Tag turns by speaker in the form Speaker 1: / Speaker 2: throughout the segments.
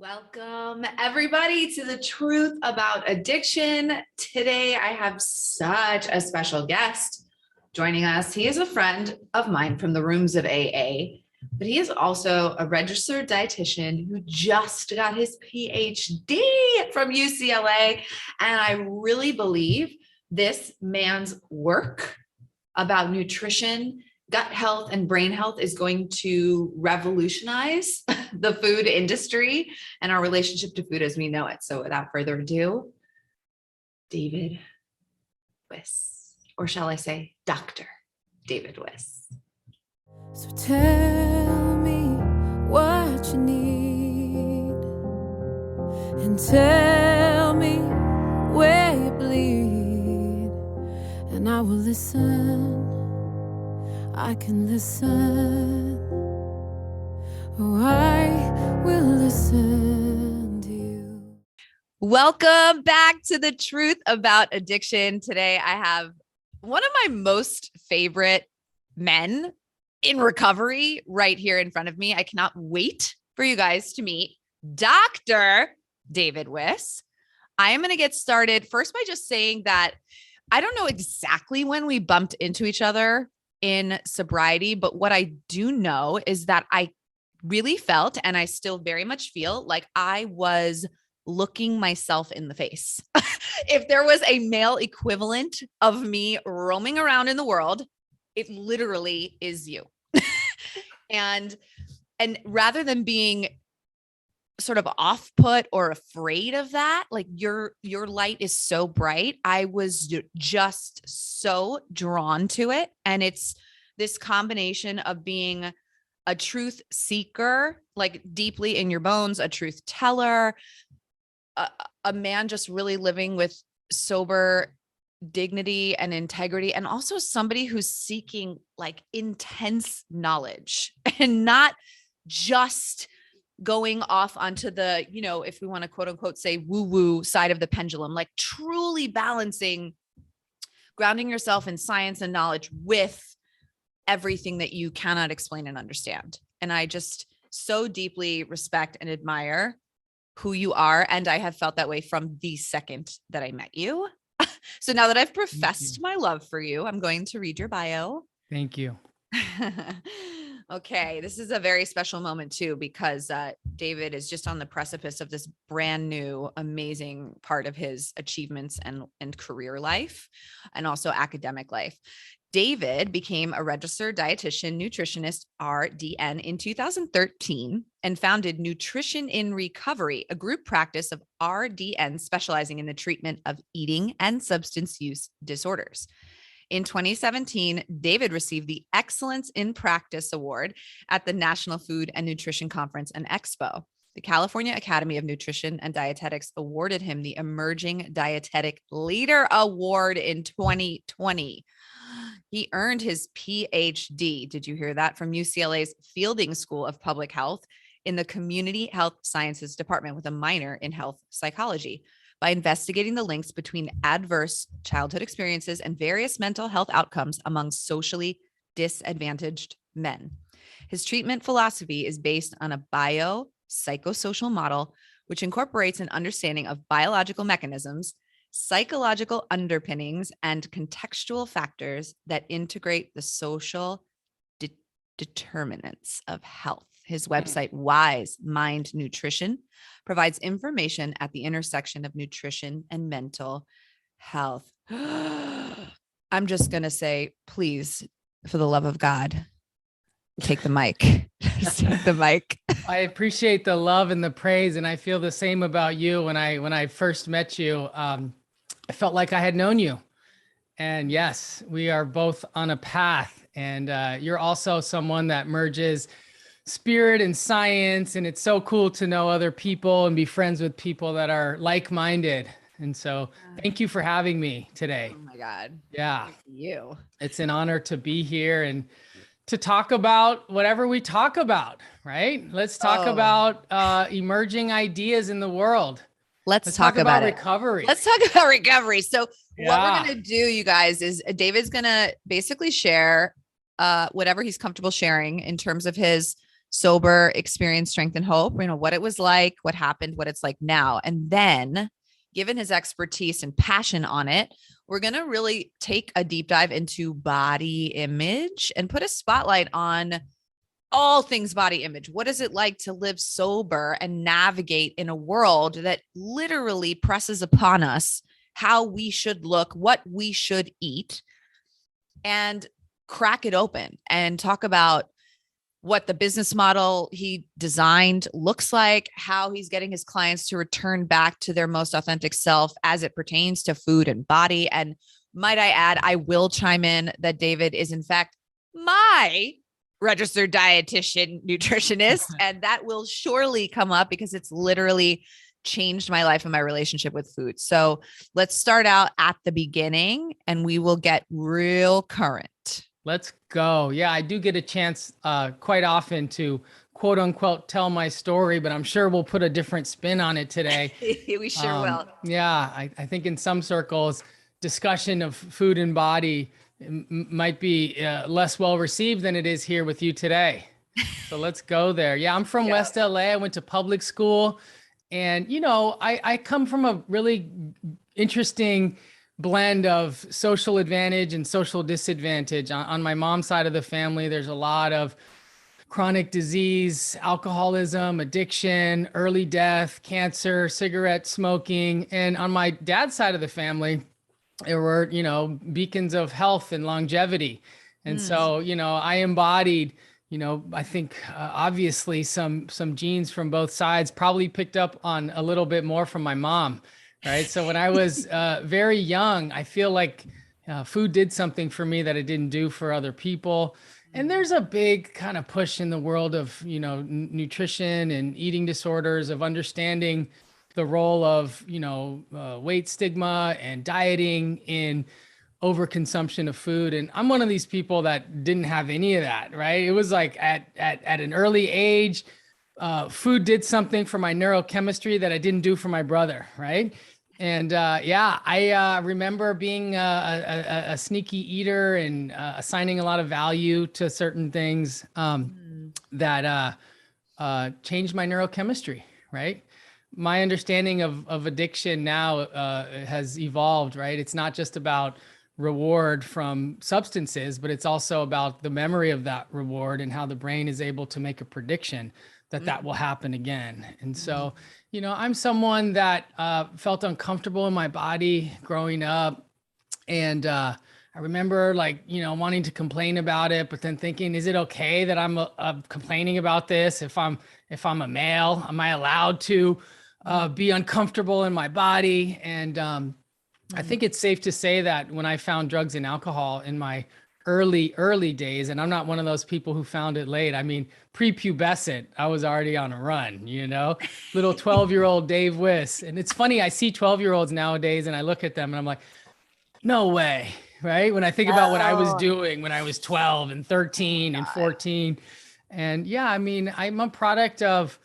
Speaker 1: Welcome everybody to the Truth About Addiction. Today I have such a special guest joining us. He is a friend of mine from the rooms of AA, but he is also a registered dietitian who just got his PhD from UCLA. And I really believe this man's work about nutrition, gut health, and brain health is going to revolutionize the food industry and our relationship to food as we know it. So without further ado, David Wiss, or shall I say Dr. David Wiss.
Speaker 2: So tell me what you need and tell me where you bleed, and I will listen. I can listen. Oh, I will listen to you.
Speaker 1: Welcome back to the Truth About Addiction. Today I have one of my most favorite men in recovery right here in front of me. I cannot wait for you guys to meet Dr. David Wiss. I am going to get started first by just saying that I don't know exactly when we bumped into each other in sobriety, but what I do know is that I really felt, and I still very much feel, like I was looking myself in the face. If there was a male equivalent of me roaming around in the world, it literally is you. And rather than being sort of off-put or afraid of that, like your light is so bright, I was just so drawn to it. And it's this combination of being a truth seeker, like deeply in your bones, a truth teller, a man just really living with sober dignity and integrity, and also somebody who's seeking like intense knowledge and not just going off onto the, if we want to quote unquote say woo-woo side of the pendulum, like truly balancing, grounding yourself in science and knowledge with everything that you cannot explain and understand. And I just so deeply respect and admire who you are. And I have felt that way from the second that I met you. So now that I've professed my love for you, I'm going to read your bio.
Speaker 3: Thank you.
Speaker 1: Okay, this is a very special moment too, because David is just on the precipice of this brand new, amazing part of his achievements and career life, and also academic life. David became a registered dietitian nutritionist, RDN, in 2013 and founded Nutrition in Recovery, a group practice of RDNs specializing in the treatment of eating and substance use disorders. In 2017, David received the Excellence in Practice Award at the National Food and Nutrition Conference and Expo. The California Academy of Nutrition and Dietetics awarded him the Emerging Dietetic Leader Award in 2020. He earned his PhD, did you hear that, from UCLA's Fielding School of Public Health in the Community Health Sciences Department with a minor in health psychology, by investigating the links between adverse childhood experiences and various mental health outcomes among socially disadvantaged men. His treatment philosophy is based on a biopsychosocial model, which incorporates an understanding of biological mechanisms, psychological underpinnings, and contextual factors that integrate the social determinants of health. His website, Wise Mind Nutrition, provides information at the intersection of nutrition and mental health. I'm just going to say, please, for the love of God, take the mic. Take the mic.
Speaker 3: I appreciate the love and the praise, and I feel the same about you. When I first met you, I felt like I had known you. And yes, we are both on a path, and you're also someone that merges spirit and science, and it's so cool to know other people and be friends with people that are like-minded. And so thank you for having me today.
Speaker 1: Oh my God.
Speaker 3: Yeah.
Speaker 1: Thank you.
Speaker 3: It's an honor to be here and to talk about whatever we talk about, right? Let's talk about emerging ideas in the world.
Speaker 1: Let's talk about
Speaker 3: recovery.
Speaker 1: Let's talk about recovery. So what we're going to do, you guys, is David's going to basically share whatever he's comfortable sharing in terms of his sober experience, strength, and hope, what it was like, what happened, what it's like now. And then, given his expertise and passion on it, we're going to really take a deep dive into body image and put a spotlight on all things body image. What is it like to live sober and navigate in a world that literally presses upon us how we should look, what we should eat, and crack it open and talk about what the business model he designed looks like, how he's getting his clients to return back to their most authentic self as it pertains to food and body. And might I add, I will chime in that David is in fact my registered dietitian nutritionist, and that will surely come up because it's literally changed my life and my relationship with food. So let's start out at the beginning and we will get real current.
Speaker 3: Let's go. Yeah, I do get a chance quite often to quote unquote tell my story, but I'm sure we'll put a different spin on it today.
Speaker 1: We sure will.
Speaker 3: Yeah, I think in some circles, discussion of food and body might be less well received than it is here with you today. So let's go there. Yeah, I'm from West LA. I went to public school, and I come from a really interesting blend of social advantage and social disadvantage. On my mom's side of the family, there's a lot of chronic disease, alcoholism, addiction, early death, cancer, cigarette smoking. And on my dad's side of the family, there were, beacons of health and longevity. And so, I embodied, I think obviously some genes from both sides, probably picked up on a little bit more from my mom. Right. So when I was very young, I feel like food did something for me that it didn't do for other people. And there's a big kind of push in the world of, nutrition and eating disorders, of understanding the role of, weight stigma and dieting in overconsumption of food. And I'm one of these people that didn't have any of that. Right. It was like at an early age, food did something for my neurochemistry that I didn't do for my brother. Right. And I remember being a sneaky eater and assigning a lot of value to certain things that changed my neurochemistry. Right. My understanding of addiction now has evolved. Right. It's not just about reward from substances, but it's also about the memory of that reward and how the brain is able to make a prediction that will happen again. And so, I'm someone that felt uncomfortable in my body growing up. And I remember wanting to complain about it, but then thinking, is it okay that I'm complaining about this? If I'm a male, am I allowed to be uncomfortable in my body? And I think it's safe to say that when I found drugs and alcohol in my early days, and I'm not one of those people who found it late. I mean, prepubescent, I was already on a run, little 12-year-old Dave Wiss. And it's funny, I see 12-year-olds nowadays and I look at them and I'm like, no way. Right. When I think about what I was doing when I was 12 and 13 and 14. And yeah, I mean, I'm a product of,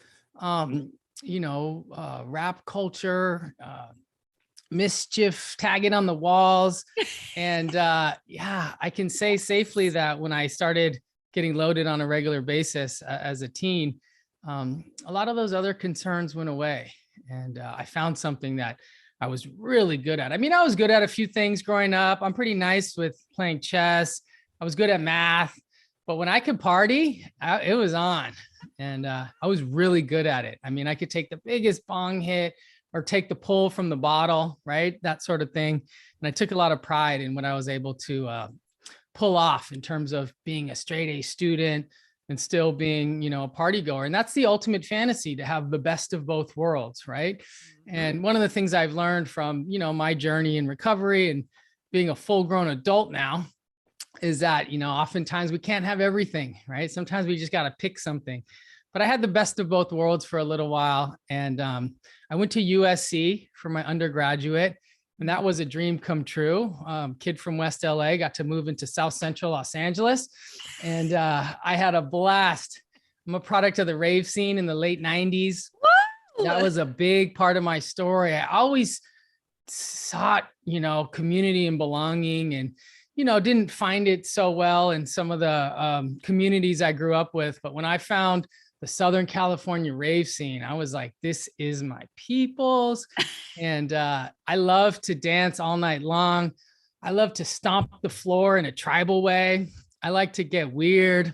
Speaker 3: rap culture, mischief, tagging on the walls. And I can say safely that when I started getting loaded on a regular basis as a teen, a lot of those other concerns went away. And I found something that I was really good at. I mean, I was good at a few things growing up. I'm pretty nice with playing chess. I was good at math, but when I could party, it was on. And I was really good at it. I mean, I could take the biggest bong hit or take the pull from the bottle, right? That sort of thing. And I took a lot of pride in what I was able to pull off in terms of being a straight A student and still being, a party goer. And that's the ultimate fantasy, to have the best of both worlds, right? And one of the things I've learned from, my journey in recovery and being a full grown adult now is that, oftentimes we can't have everything, right? Sometimes we just got to pick something. But I had the best of both worlds for a little while. And I went to USC for my undergraduate, and that was a dream come true. Kid from West LA, got to move into South Central Los Angeles. And I had a blast. I'm a product of the rave scene in the late 90s. Woo! That was a big part of my story. I always sought, community and belonging. And, didn't find it so well in some of the communities I grew up with. But when I found the Southern California rave scene, I was like, this is my people's. And I love to dance all night long. I love to stomp the floor in a tribal way. I like to get weird.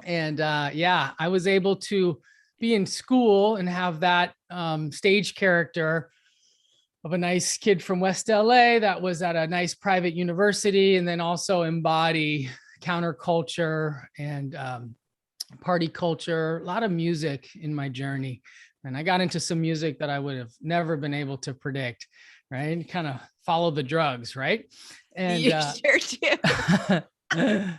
Speaker 3: And I was able to be in school and have that stage character of a nice kid from West LA that was at a nice private university, and then also embody counterculture and party culture, a lot of music in my journey. And I got into some music that I would have never been able to predict, right? Kind of follow the drugs, right? And
Speaker 1: you sure do.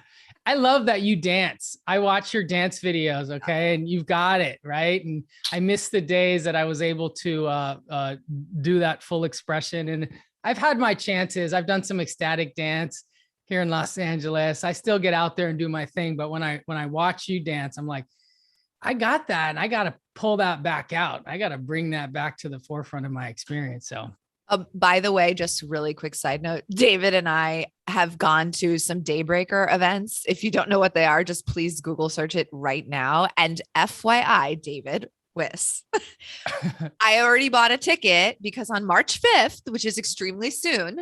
Speaker 3: I love that you dance. I watch your dance videos, okay? And you've got it, right? And I miss the days that I was able to do that full expression. And I've had my chances. I've done some ecstatic dance here in Los Angeles. I still get out there and do my thing. But when I watch you dance, I'm like, I got that. And I got to pull that back out. I got to bring that back to the forefront of my experience. So.
Speaker 1: By the way, just really quick side note, David and I have gone to some Daybreaker events. If you don't know what they are, just please Google search it right now. And FYI, David Wiss, I already bought a ticket because on March 5th, which is extremely soon,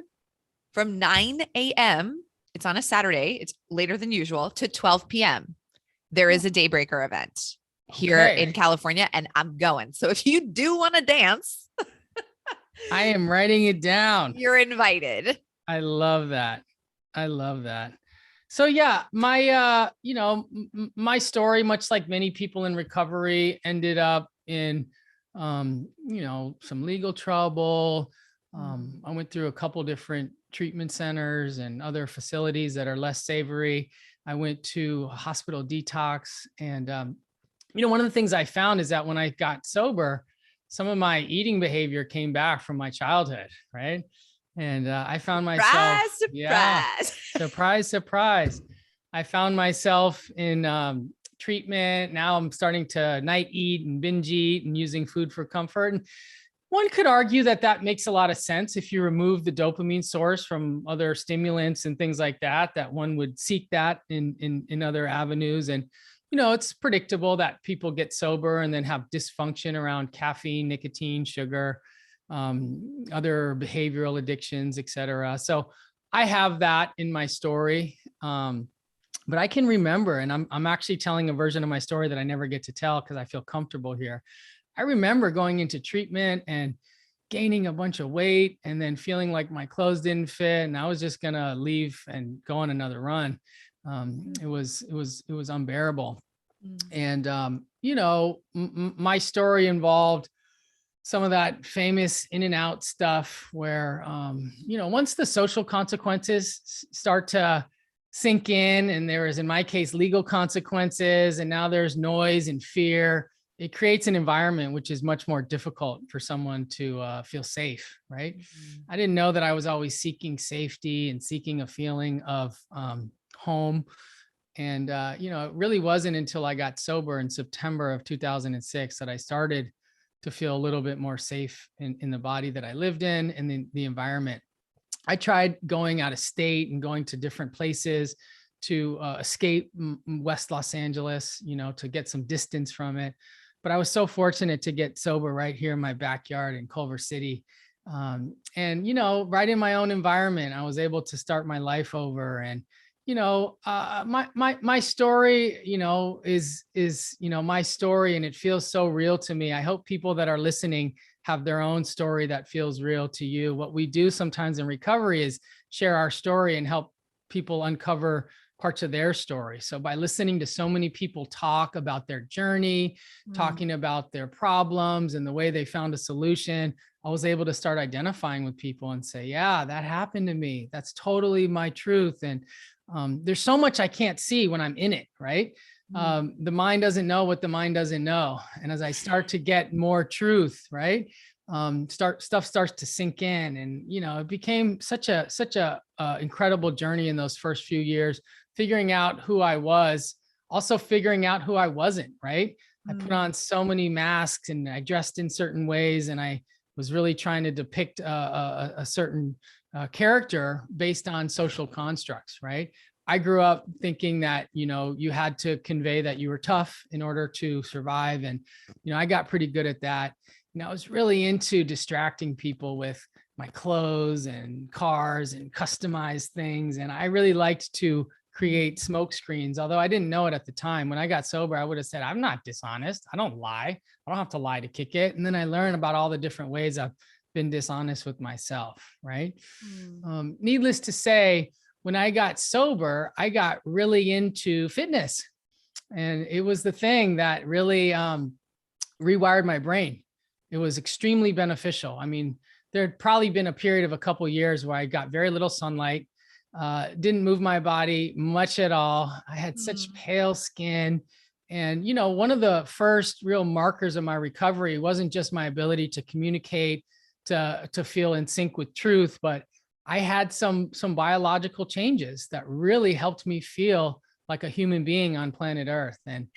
Speaker 1: from 9 a.m., it's on a Saturday, it's later than usual, to 12 p.m., there is a Daybreaker event here in California, and I'm going. So if you do want to dance,
Speaker 3: I am writing it down.
Speaker 1: You're invited.
Speaker 3: I love that. I love that. So yeah, my, my story, much like many people in recovery, ended up in, some legal trouble. I went through a couple different treatment centers and other facilities that are less savory. I went to a hospital detox. And, one of the things I found is that when I got sober, some of my eating behavior came back from my childhood, right? And I found myself, surprise. I found myself in treatment. Now I'm starting to night eat and binge eat and using food for comfort. And one could argue that that makes a lot of sense if you remove the dopamine source from other stimulants and things like that, that one would seek that in other avenues. And it's predictable that people get sober and then have dysfunction around caffeine, nicotine, sugar, other behavioral addictions, et cetera. So I have that in my story. But I can remember, and I'm actually telling a version of my story that I never get to tell because I feel comfortable here. I remember going into treatment and gaining a bunch of weight and then feeling like my clothes didn't fit and I was just going to leave and go on another run. It was unbearable. And, my story involved some of that famous in and out stuff where, once the social consequences start to sink in and there is, in my case, legal consequences, and now there's noise and fear, it creates an environment which is much more difficult for someone to feel safe, right? I didn't know that I was always seeking safety and seeking a feeling of home. And, it really wasn't until I got sober in September of 2006 that I started to feel a little bit more safe in the body that I lived in and the environment. I tried going out of state and going to different places to escape West Los Angeles, to get some distance from it. But I was so fortunate to get sober right here in my backyard in Culver City. And, right in my own environment, I was able to start my life over. And, my story, is my story, and it feels so real to me. I hope people that are listening have their own story that feels real to you. What we do sometimes in recovery is share our story and help people uncover parts of their story. So by listening to so many people talk about their journey, talking about their problems and the way they found a solution, I was able to start identifying with people and say, yeah, that happened to me. That's totally my truth. And there's so much I can't see when I'm in it, right? The mind doesn't know what the mind doesn't know. And as I start to get more truth, right? Stuff starts to sink in, and, it became such a incredible journey in those first few years, figuring out who I was, also figuring out who I wasn't, right? I put on so many masks and I dressed in certain ways, and I was really trying to depict a certain character based on social constructs, right? I grew up thinking that, you had to convey that you were tough in order to survive. And, I got pretty good at that. I was really into distracting people with my clothes and cars and customized things. And I really liked to create smoke screens, although I didn't know it at the time. When I got sober, I would have said, I'm not dishonest. I don't lie. I don't have to lie to kick it. And then I learned about all the different ways I've been dishonest with myself, right? Needless to say, when I got sober, I got really into fitness. And it was the thing that really rewired my brain. It was extremely beneficial. I mean, there had probably been a period of a couple of years where I got very little sunlight, didn't move my body much at all. I had such pale skin. And, one of the first real markers of my recovery wasn't just my ability to communicate, to feel in sync with truth, but I had some biological changes that really helped me feel like a human being on planet Earth. And,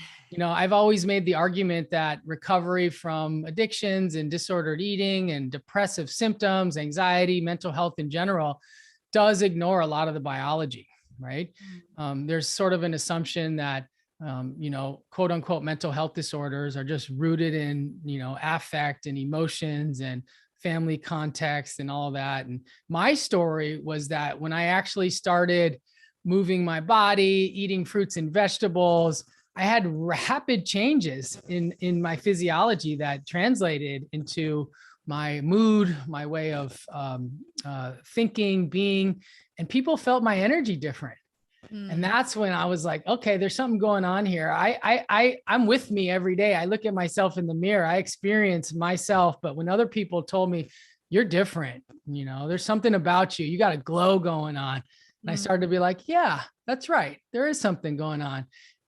Speaker 3: I've always made the argument that recovery from addictions and disordered eating and depressive symptoms, anxiety, mental health in general, does ignore a lot of the biology, right? There's sort of an assumption that, quote unquote, mental health disorders are just rooted in, affect and emotions and family context and all that. And my story was that when I actually started moving my body, eating fruits and vegetables, I had rapid changes in my physiology that translated into my mood, my way of thinking, being, and people felt my energy different. And that's when I was like, okay, there's something going on here. I'm with me every day. I look at myself in the mirror. I experience myself. But when other people told me, you're different, there's something about you, you got a glow going on. And I started to be like, yeah, that's right. There is something going on.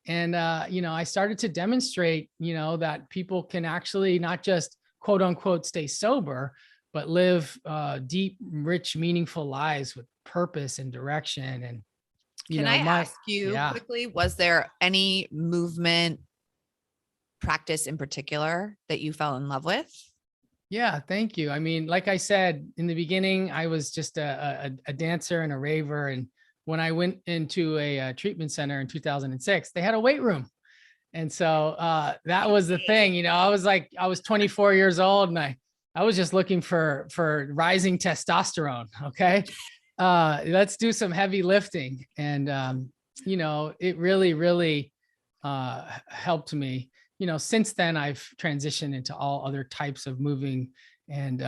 Speaker 3: And, I started to demonstrate, that people can actually not just quote unquote, stay sober, but live deep, rich, meaningful lives with purpose and direction. And,
Speaker 1: Can I ask you quickly, was there any movement practice in particular that you fell in love with?
Speaker 3: Yeah, thank you. I mean, like I said, in the beginning, I was just a dancer and a raver. And when I went into a treatment center in 2006, they had a weight room. And so that was the thing, I was 24 years old and I was just looking for rising testosterone. Okay. Let's do some heavy lifting. And, it really, really helped me. Since then I've transitioned into all other types of moving and,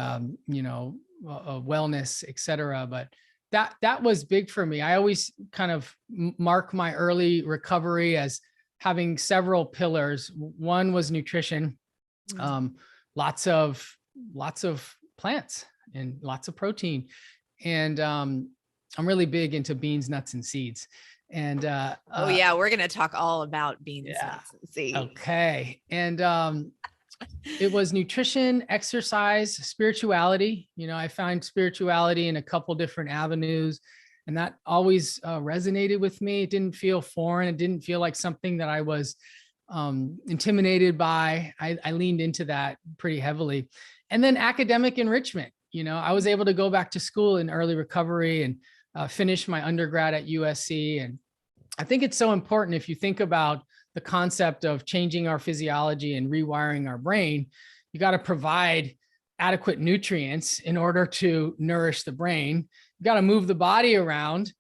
Speaker 3: wellness, et cetera. But that was big for me. I always kind of mark my early recovery as having several pillars. One was nutrition, lots of plants and lots of protein. And I'm really big into beans, nuts, and seeds. And
Speaker 1: we're going to talk all about beans, nuts, and seeds.
Speaker 3: Okay. And it was nutrition, exercise, spirituality. I find spirituality in a couple different avenues. And that always resonated with me. It didn't feel foreign. It didn't feel like something that I was intimidated by. I leaned into that pretty heavily. And then academic enrichment. I was able to go back to school in early recovery and finish my undergrad at USC. And I think it's so important if you think about the concept of changing our physiology and rewiring our brain, you got to provide adequate nutrients in order to nourish the brain. You got to move the body around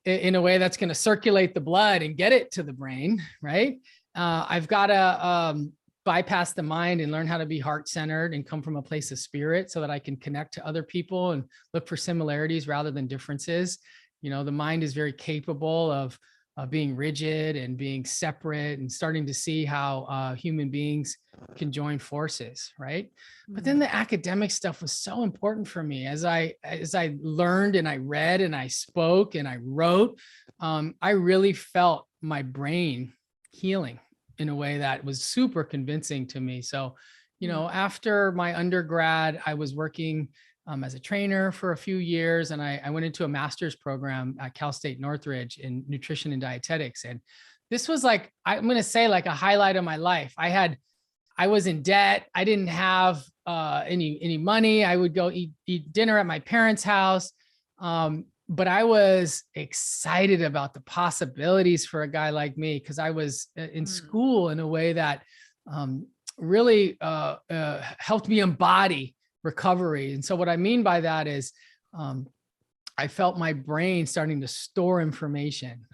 Speaker 3: in a way that's going to circulate the blood and get it to the brain, right? I've got to bypass the mind and learn how to be heart-centered and come from a place of spirit so that I can connect to other people and look for similarities rather than differences. The mind is very capable of being rigid and being separate and starting to see how human beings can join forces, right? But then the academic stuff was so important for me as I learned and I read and I spoke and I wrote. I really felt my brain healing in a way that was super convincing to me. So, after my undergrad, I was working as a trainer for a few years, and I went into a master's program at Cal State Northridge in nutrition and dietetics. And this was like, I'm going to say like a highlight of my life. I was in debt. I didn't have any money. I would go eat dinner at my parents' house. But I was excited about the possibilities for a guy like me, because I was in school in a way that really helped me embody recovery. And so what I mean by that is I felt my brain starting to store information.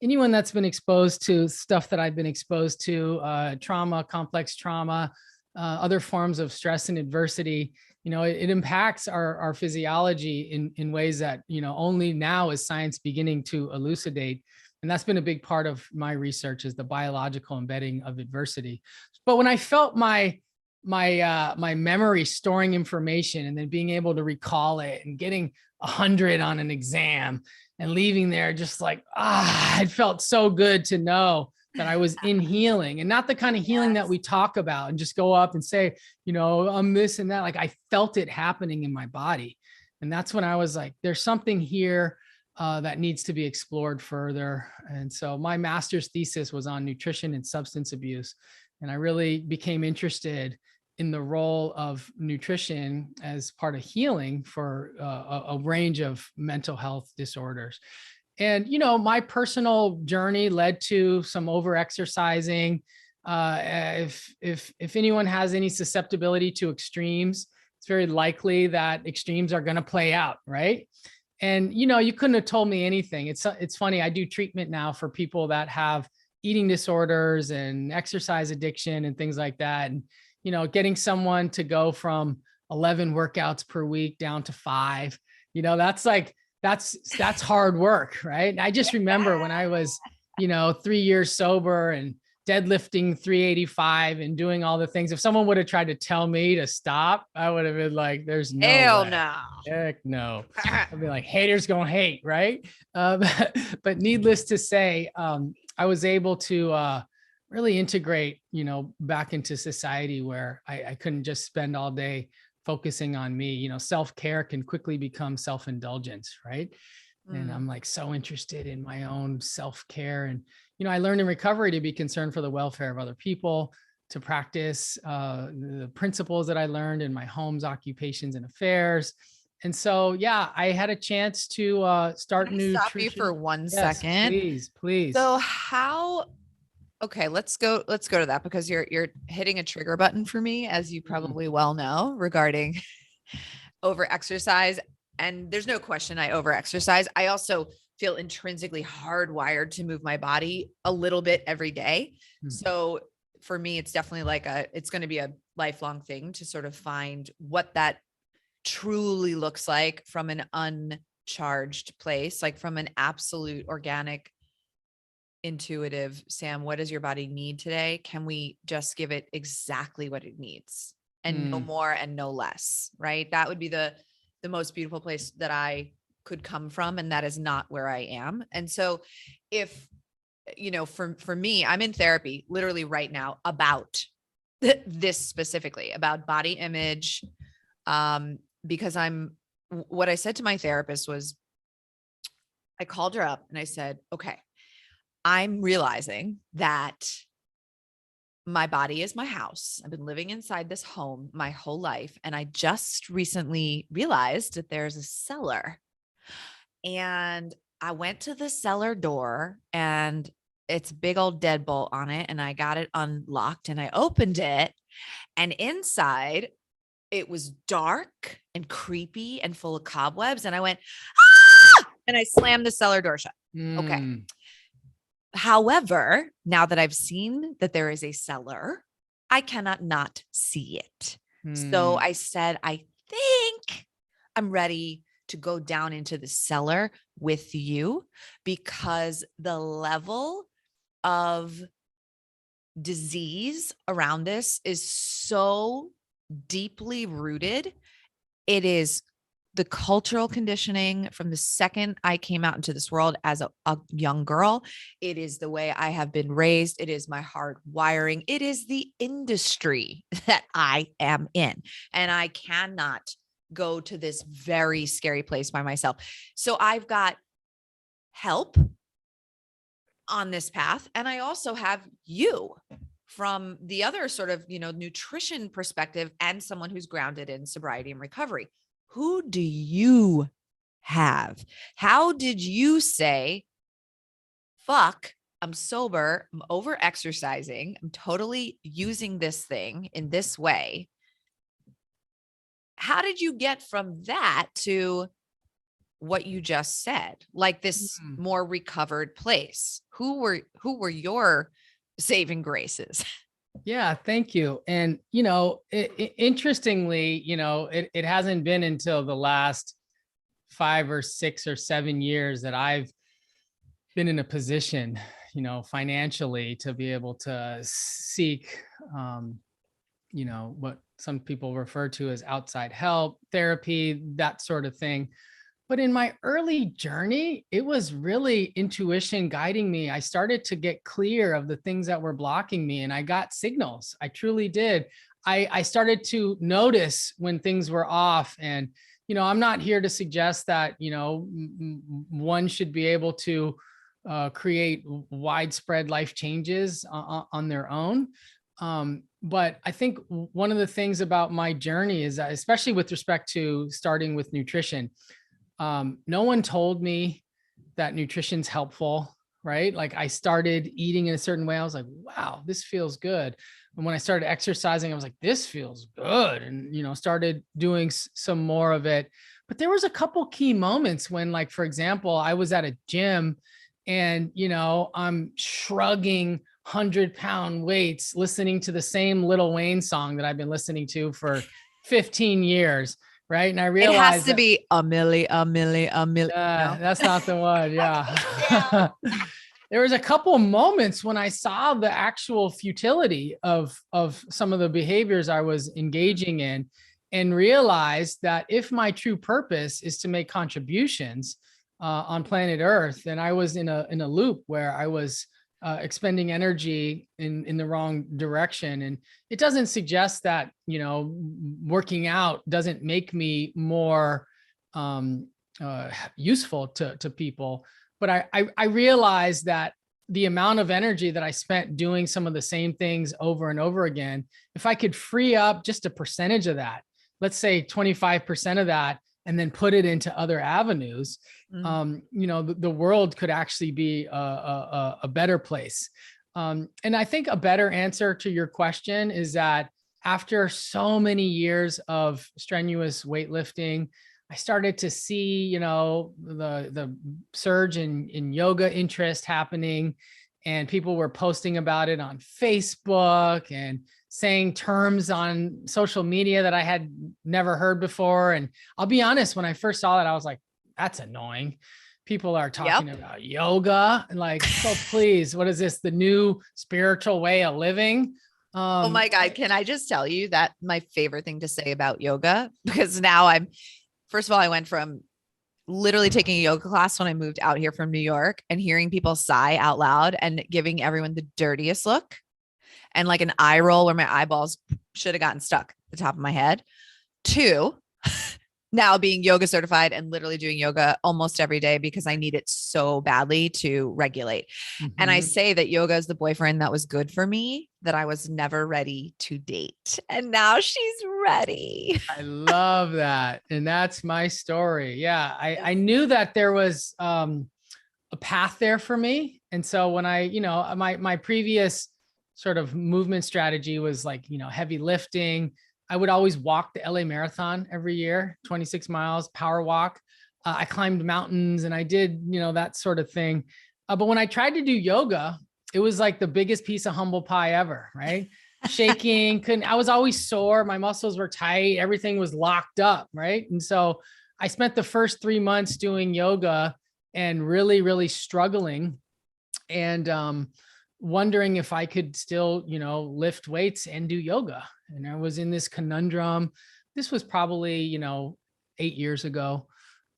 Speaker 3: Anyone that's been exposed to stuff that I've been exposed to, trauma, complex trauma, other forms of stress and adversity, it impacts our physiology in ways that, only now is science beginning to elucidate. And that's been a big part of my research, is the biological embedding of adversity. But when I felt my memory storing information and then being able to recall it and getting 100 on an exam and leaving there just like, it felt so good to know that I was in healing, and not the kind of healing that we talk about and just go up and say, I'm this and that. Like, I felt it happening in my body. And that's when I was like, there's something here that needs to be explored further. And so my master's thesis was on nutrition and substance abuse. And I really became interested in the role of nutrition as part of healing for a range of mental health disorders. And, my personal journey led to some over-exercising. If anyone has any susceptibility to extremes, it's very likely that extremes are going to play out, right? And, you couldn't have told me anything. It's funny. I do treatment now for people that have eating disorders and exercise addiction and things like that. And, getting someone to go from 11 workouts per week down to 5, that's hard work, right? And I just remember when I was, 3 years sober and deadlifting 385 and doing all the things. If someone would have tried to tell me to stop, I would have been like, there's no
Speaker 1: Hell
Speaker 3: way.
Speaker 1: no.
Speaker 3: Heck no. I'd be like, haters gonna hate, right? But needless to say, I was able to really integrate, back into society where I couldn't just spend all day focusing on me. Self-care can quickly become self-indulgence, right? And I'm like so interested in my own self-care. And, I learned in recovery to be concerned for the welfare of other people, to practice the principles that I learned in my home's occupations and affairs. And so, yeah, I had a chance to start nutrition.
Speaker 1: Stop you for 1 second.
Speaker 3: Please.
Speaker 1: So okay, let's go to that, because you're hitting a trigger button for me, as you probably well know, regarding over-exercise. And there's no question I over-exercise. I also feel intrinsically hardwired to move my body a little bit every day. So for me, it's definitely it's going to be a lifelong thing to sort of find what that truly looks like from an uncharged place, like from an absolute organic, intuitive, Sam, what does your body need today? Can we just give it exactly what it needs, and no more and no less, right? That would be the most beautiful place that I could come from. And that is not where I am. And so if, for me, I'm in therapy literally right now about this specifically, about body image. Because what I said to my therapist was, I called her up and I said, okay, I'm realizing that my body is my house. I've been living inside this home my whole life. And I just recently realized that there's a cellar. And I went to the cellar door and it's a big old deadbolt on it. And I got it unlocked and I opened it. And inside it was dark and creepy and full of cobwebs. And I went, ah! And I slammed the cellar door shut. Okay. However, now that I've seen that there is a cellar, I cannot not see it. So I said, I think I'm ready to go down into the cellar with you, because the level of disease around this is so deeply rooted. It is the cultural conditioning from the second I came out into this world as a young girl. It is the way I have been raised. It is my hard wiring. It is the industry that I am in. And I cannot go to this very scary place by myself. So I've got help on this path. And I also have you from the other sort of, nutrition perspective, and someone who's grounded in sobriety and recovery. Who do you have. How did you say, fuck, I'm sober, I'm over exercising, I'm totally using this thing in this way? How did you get from that to what you just said, like this more recovered place? Who were your saving graces?
Speaker 3: Yeah, thank you. And, interestingly, it hasn't been until the last 5 or 6 or 7 years that I've been in a position, financially to be able to seek, what some people refer to as outside help, therapy, that sort of thing. But in my early journey, it was really intuition guiding me. I started to get clear of the things that were blocking me, and I got signals. I truly did. I started to notice when things were off. And, I'm not here to suggest that, one should be able to create widespread life changes on their own. But I think one of the things about my journey is that, especially with respect to starting with nutrition, no one told me that nutrition's helpful, right? Like I started eating in a certain way. I was like, wow, this feels good. And when I started exercising, I was like, this feels good. And, started doing some more of it. But there was a couple key moments when, like, for example, I was at a gym and, I'm shrugging 100-pound weights, listening to the same Lil Wayne song that I've been listening to for 15 years. Right. And I realized
Speaker 1: it has to be a milli.
Speaker 3: No? That's not the one. Yeah. There was a couple moments when I saw the actual futility of some of the behaviors I was engaging in, and realized that if my true purpose is to make contributions on planet Earth, then I was in a loop where I was expending energy in the wrong direction. And it doesn't suggest that, working out doesn't make me more useful to people. But I realized that the amount of energy that I spent doing some of the same things over and over again, if I could free up just a percentage of that, let's say 25% of that, and then put it into other avenues, the world could actually be a better place. And I think a better answer to your question is that after so many years of strenuous weightlifting, I started to see, the surge in yoga interest happening, and people were posting about it on Facebook and saying terms on social media that I had never heard before. And I'll be honest, when I first saw that, I was like, that's annoying. People are talking about yoga. Like, so please, what is this? The new spiritual way of living?
Speaker 1: Oh my God. Can I just tell you that my favorite thing to say about yoga, because now first of all, I went from literally taking a yoga class when I moved out here from New York and hearing people sigh out loud and giving everyone the dirtiest look and like an eye roll where my eyeballs should have gotten stuck at the top of my head, to now being yoga certified and literally doing yoga almost every day because I need it so badly to regulate. Mm-hmm. And I say that yoga is the boyfriend that was good for me, that I was never ready to date. And now she's ready.
Speaker 3: I love that. And that's my story. Yeah. I knew that there was a path there for me. And so when my previous sort of movement strategy was like, heavy lifting. I would always walk the LA Marathon every year, 26 miles, power walk. I climbed mountains and I did, that sort of thing. But when I tried to do yoga, it was like the biggest piece of humble pie ever, right? Shaking, I was always sore. My muscles were tight. Everything was locked up, right? And so I spent the first 3 months doing yoga and really, really struggling and wondering if I could still, lift weights and do yoga. And I was in this conundrum. This was probably, 8 years ago.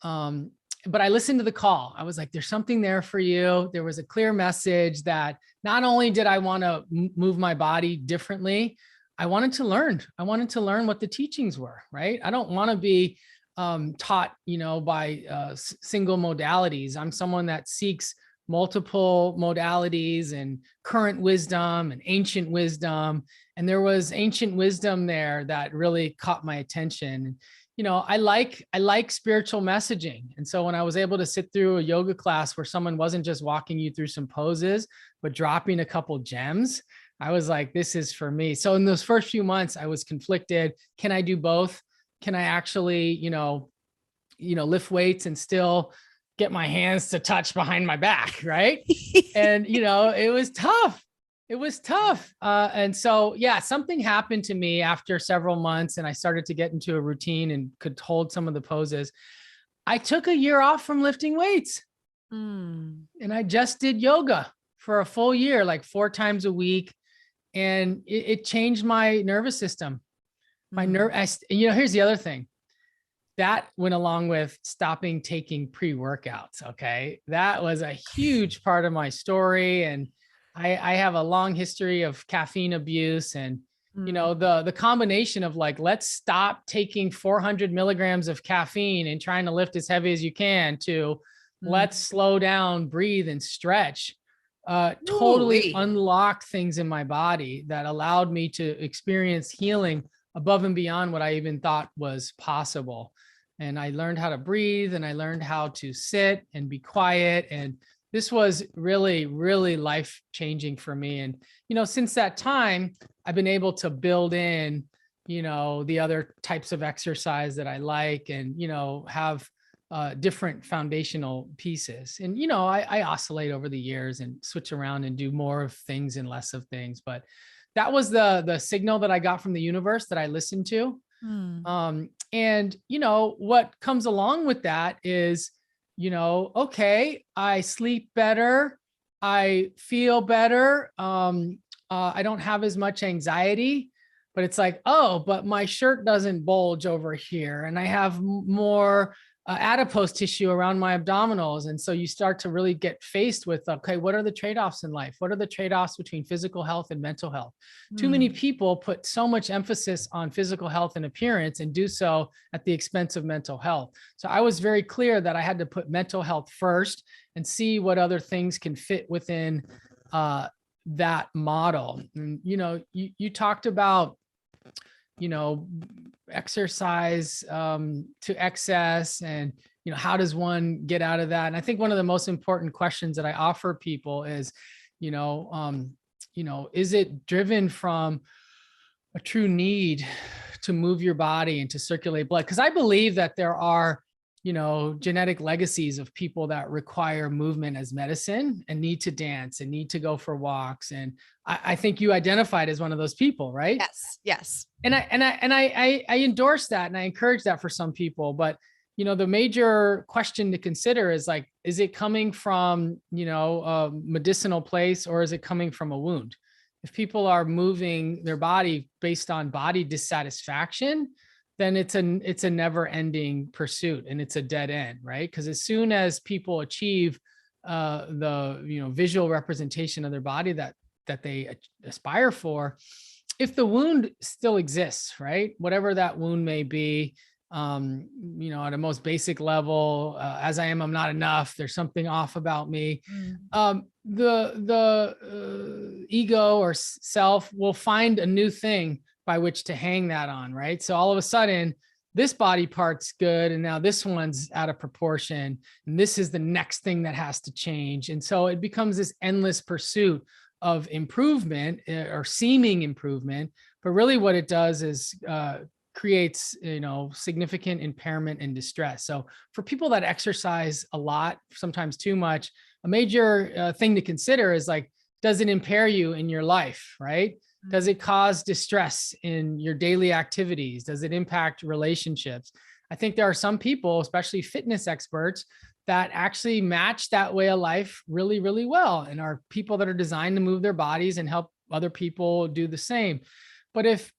Speaker 3: But I listened to the call. I was like, there's something there for you. There was a clear message that not only did I want to move my body differently, I wanted to learn. I wanted to learn what the teachings were, right? I don't want to be taught, by single modalities. I'm someone that seeks multiple modalities and current wisdom and ancient wisdom. And there was ancient wisdom there that really caught my attention. You know, I like spiritual messaging. And so when I was able to sit through a yoga class where someone wasn't just walking you through some poses, but dropping a couple gems, I was like, this is for me. So in those first few months, I was conflicted. Can I do both? Can I actually, lift weights and still get my hands to touch behind my back, right? And, it was tough. It was tough. And so, yeah, something happened to me after several months and I started to get into a routine and could hold some of the poses. I took a year off from lifting weights and I just did yoga for a full year, like 4 times a week. And it changed my nervous system. Here's the other thing. That went along with stopping taking pre-workouts. Okay. That was a huge part of my story. And I have a long history of caffeine abuse and, the combination of like, let's stop taking 400 milligrams of caffeine and trying to lift as heavy as you can to let's slow down, breathe and stretch, totally unlocked things in my body that allowed me to experience healing above and beyond what I even thought was possible. And I learned how to breathe and I learned how to sit and be quiet. And this was really, really life-changing for me. And, since that time, I've been able to build in, the other types of exercise that I like and, have different foundational pieces. And, I oscillate over the years and switch around and do more of things and less of things. But that was the signal that I got from the universe that I listened to. And, what comes along with that is, okay, I sleep better. I feel better. I don't have as much anxiety, but it's like, oh, but my shirt doesn't bulge over here. And I have more adipose tissue around my abdominals. And so you start to really get faced with, okay, what are the trade-offs in life? What are the trade-offs between physical health and mental health? Too many people put so much emphasis on physical health and appearance and do so at the expense of mental health. So I was very clear that I had to put mental health first and see what other things can fit within that model. And, you talked about, exercise to excess and, how does one get out of that? And I think one of the most important questions that I offer people is, is it driven from a true need to move your body and to circulate blood? Because I believe that there are, genetic legacies of people that require movement as medicine and need to dance and need to go for walks. And I think you identified as one of those people, right?
Speaker 1: Yes.
Speaker 3: And I endorse that and I encourage that for some people. But, the major question to consider is like, is it coming from, a medicinal place or is it coming from a wound? If people are moving their body based on body dissatisfaction, then it's a never ending pursuit and it's a dead end, right? Because as soon as people achieve the visual representation of their body that they aspire for, if the wound still exists, right? Whatever that wound may be, at a most basic level, as I am, I'm not enough. There's something off about me. The ego or self will find a new thing by which to hang that on, right? So all of a sudden, this body part's good, and now this one's out of proportion, and this is the next thing that has to change. And so it becomes this endless pursuit of improvement or seeming improvement, but really what it does is creates, significant impairment and distress. So for people that exercise a lot, sometimes too much, a major thing to consider is like, does it impair you in your life, right? Does it cause distress in your daily activities? Does it impact relationships? I think there are some people, especially fitness experts, that actually match that way of life really, really well and are people that are designed to move their bodies and help other people do the same. But if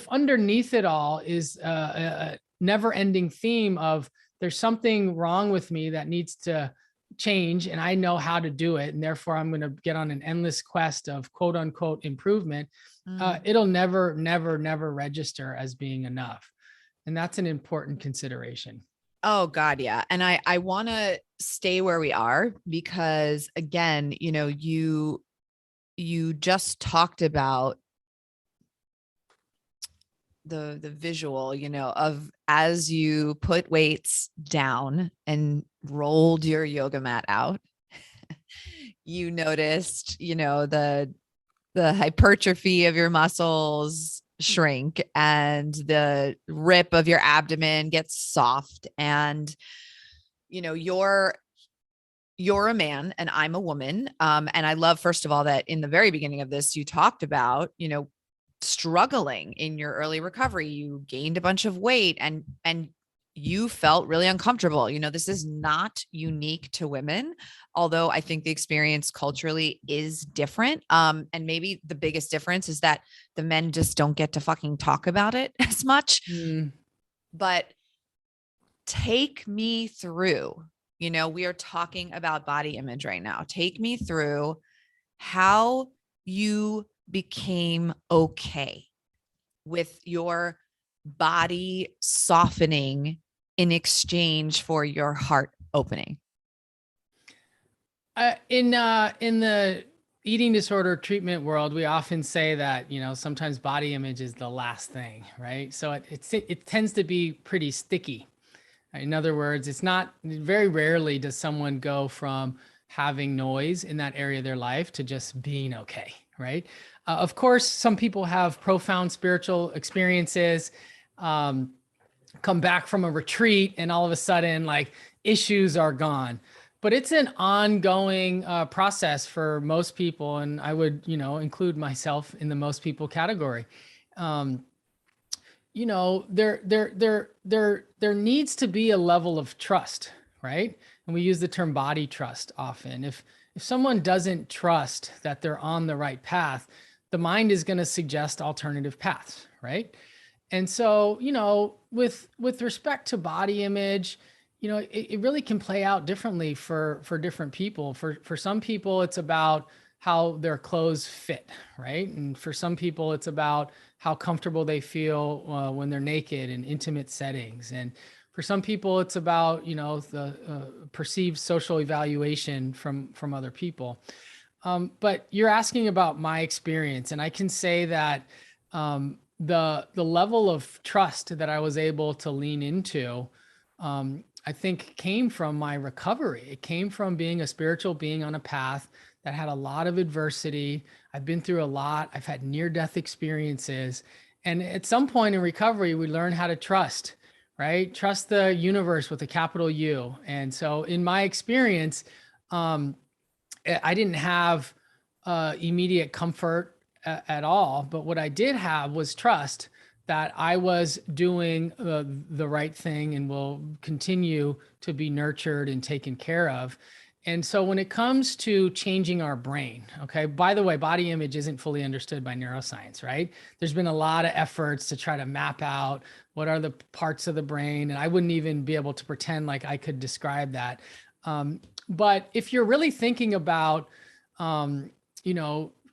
Speaker 3: underneath it all is a never-ending theme of there's something wrong with me that needs to change and I know how to do it, and therefore I'm going to get on an endless quest of quote unquote improvement, it'll never register as being enough. And that's an important consideration.
Speaker 1: Oh God. Yeah. And I want to stay where we are because again, you just talked about the visual, of as you put weights down and rolled your yoga mat out, you noticed, the hypertrophy of your muscles shrink and the rip of your abdomen gets soft. And, you're a man and I'm a woman. And I love, first of all, that in the very beginning of this, you talked about, struggling in your early recovery. You gained a bunch of weight and you felt really uncomfortable. This is not unique to women, although I think the experience culturally is different. And maybe the biggest difference is that the men just don't get to fucking talk about it as much. But take me through, we are talking about body image right now. Take me through how you became okay with your body softening in exchange for your heart opening.
Speaker 3: In the eating disorder treatment world, we often say that, sometimes body image is the last thing, right? So it tends to be pretty sticky. In other words, it's not, very rarely does someone go from having noise in that area of their life to just being okay, right? Of course, some people have profound spiritual experiences, come back from a retreat, and all of a sudden, like, issues are gone. But it's an ongoing process for most people, and I would, include myself in the most people category. There needs to be a level of trust, right? And we use the term body trust often. If someone doesn't trust that they're on the right path, the mind is going to suggest alternative paths, right? And so, with respect to body image, it really can play out differently for different people. For some people, it's about how their clothes fit, right? And for some people, it's about how comfortable they feel when they're naked in intimate settings. And for some people, it's about, the perceived social evaluation from other people. But you're asking about my experience, and I can say that the level of trust that I was able to lean into, I think came from my recovery. It came from being a spiritual being on a path that had a lot of adversity. I've been through a lot. I've had near-death experiences. And at some point in recovery, we learn how to trust, right? Trust the universe with a capital U. And so in my experience, I didn't have immediate comfort at all. But what I did have was trust that I was doing the right thing and will continue to be nurtured and taken care of. And so when it comes to changing our brain, okay, by the way, body image isn't fully understood by neuroscience, right? There's been a lot of efforts to try to map out what are the parts of the brain, and I wouldn't even be able to pretend like I could describe that. But if you're really thinking about,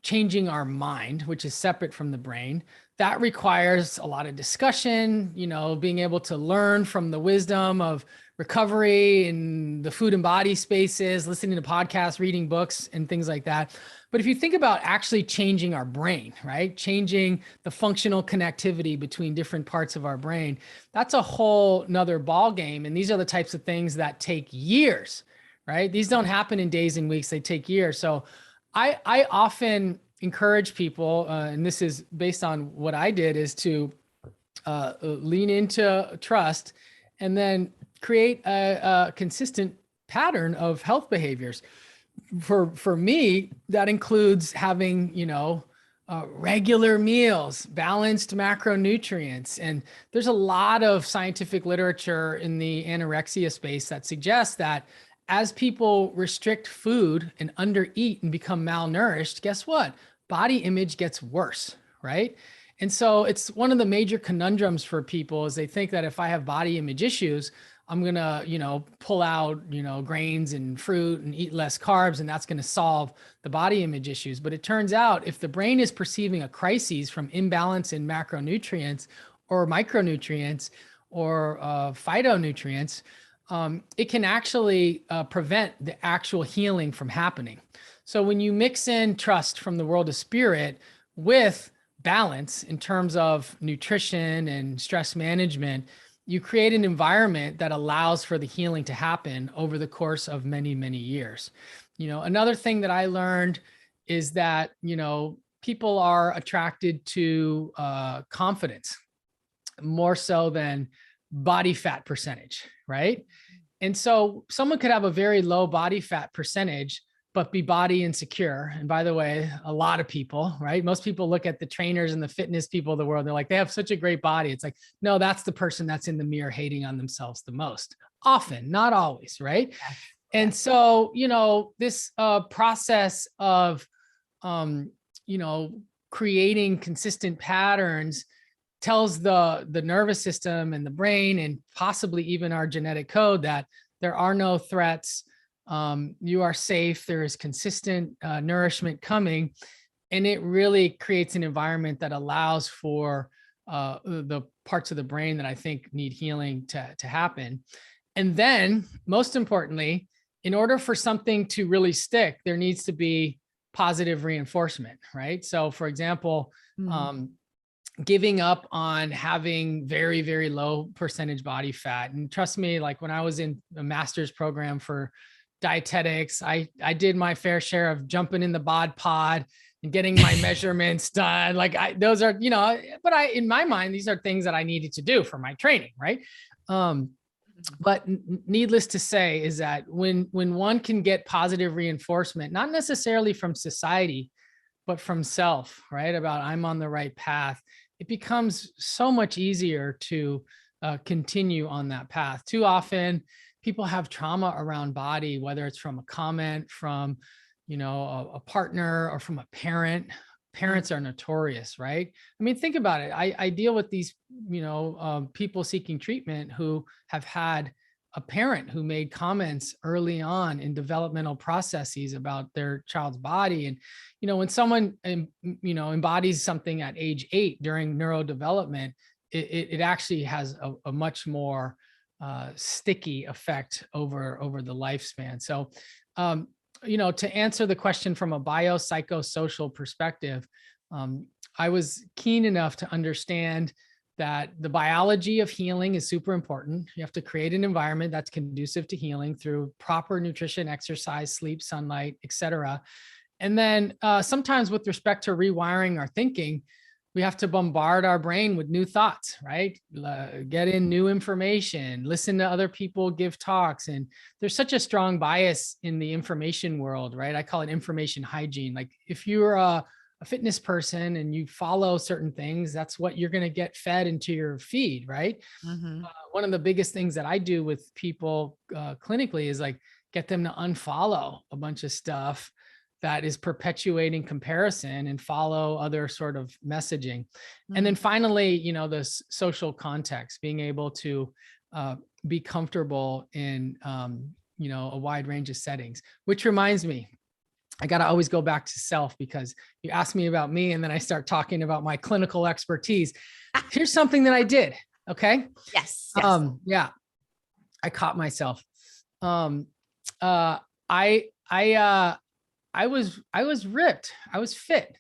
Speaker 3: changing our mind, which is separate from the brain, that requires a lot of discussion, being able to learn from the wisdom of recovery and the food and body spaces, listening to podcasts, reading books, and things like that. But if you think about actually changing our brain, right? Changing the functional connectivity between different parts of our brain, that's a whole nother ball game. And these are the types of things that take years, right? These don't happen in days and weeks, they take years. So I often encourage people, and this is based on what I did, is to lean into trust and then create a consistent pattern of health behaviors. For me, that includes having, regular meals, balanced macronutrients. And there's a lot of scientific literature in the anorexia space that suggests that as people restrict food and undereat and become malnourished, guess what? Body image gets worse, right? And so it's one of the major conundrums for people is they think that if I have body image issues, I'm going to, pull out, grains and fruit and eat less carbs, and that's going to solve the body image issues. But it turns out if the brain is perceiving a crisis from imbalance in macronutrients or micronutrients, or phytonutrients, it can actually prevent the actual healing from happening. So when you mix in trust from the world of spirit with balance in terms of nutrition and stress management, you create an environment that allows for the healing to happen over the course of many, many years. Another thing that I learned is that, people are attracted to confidence more so than body fat percentage, right? And so someone could have a very low body fat percentage, but be body insecure. And by the way, a lot of people, right? Most people look at the trainers and the fitness people of the world. They're like, they have such a great body. It's like, no, that's the person that's in the mirror hating on themselves the most. Often, not always, right?
Speaker 1: Yes.
Speaker 3: And so, this process of, creating consistent patterns tells the nervous system and the brain and possibly even our genetic code that there are no threats. You are safe. There is consistent nourishment coming, and it really creates an environment that allows for the parts of the brain that I think need healing to happen. And then, most importantly, in order for something to really stick, there needs to be positive reinforcement, right? So, for example, giving up on having very, very low percentage body fat. And trust me, like when I was in a master's program for dietetics, I did my fair share of jumping in the bod pod and getting my measurements done. Like those are, but in my mind, these are things that I needed to do for my training, right? But needless to say is that when one can get positive reinforcement, not necessarily from society, but from self, right? About I'm on the right path, it becomes so much easier to continue on that path. Too often people have trauma around body, whether it's from a comment from, a partner or from a parent. Parents are notorious, right? I mean, think about it. I deal with these, people seeking treatment who have had a parent who made comments early on in developmental processes about their child's body. And, when someone, embodies something at age 8 during neurodevelopment, it actually has a much more sticky effect over the lifespan. So, to answer the question from a biopsychosocial perspective, I was keen enough to understand that the biology of healing is super important. You have to create an environment that's conducive to healing through proper nutrition, exercise, sleep, sunlight, etc. And then sometimes with respect to rewiring our thinking, we have to bombard our brain with new thoughts, right? Get in new information, listen to other people give talks. And there's such a strong bias in the information world, right? I call it information hygiene. Like if you're a fitness person and you follow certain things, that's what you're going to get fed into your feed, right? One of the biggest things that I do with people clinically is like get them to unfollow a bunch of stuff that is perpetuating comparison and follow other sort of messaging. And then finally, the social context, being able to be comfortable in, a wide range of settings, which reminds me, I got to always go back to self because you ask me about me and then I start talking about my clinical expertise. Here's something that I did. Okay.
Speaker 1: Yes.
Speaker 3: Yeah. I caught myself. I was ripped. I was fit,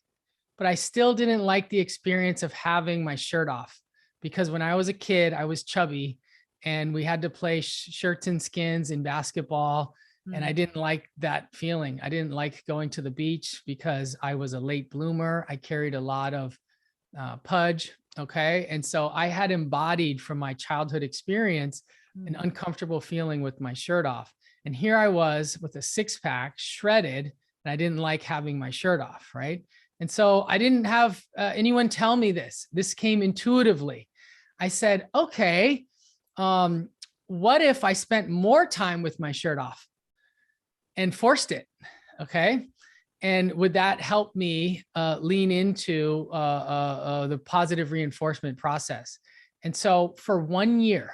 Speaker 3: but I still didn't like the experience of having my shirt off because when I was a kid, I was chubby and we had to play shirts and skins in basketball. And I didn't like that feeling. I didn't like going to the beach because I was a late bloomer. I carried a lot of pudge. Okay. And so I had embodied from my childhood experience an uncomfortable feeling with my shirt off. And here I was with a 6-pack shredded. And I didn't like having my shirt off, right? And so I didn't have anyone tell me this. This came intuitively. I said, okay, what if I spent more time with my shirt off and forced it? Okay. And would that help me lean into the positive reinforcement process? And so for 1 year,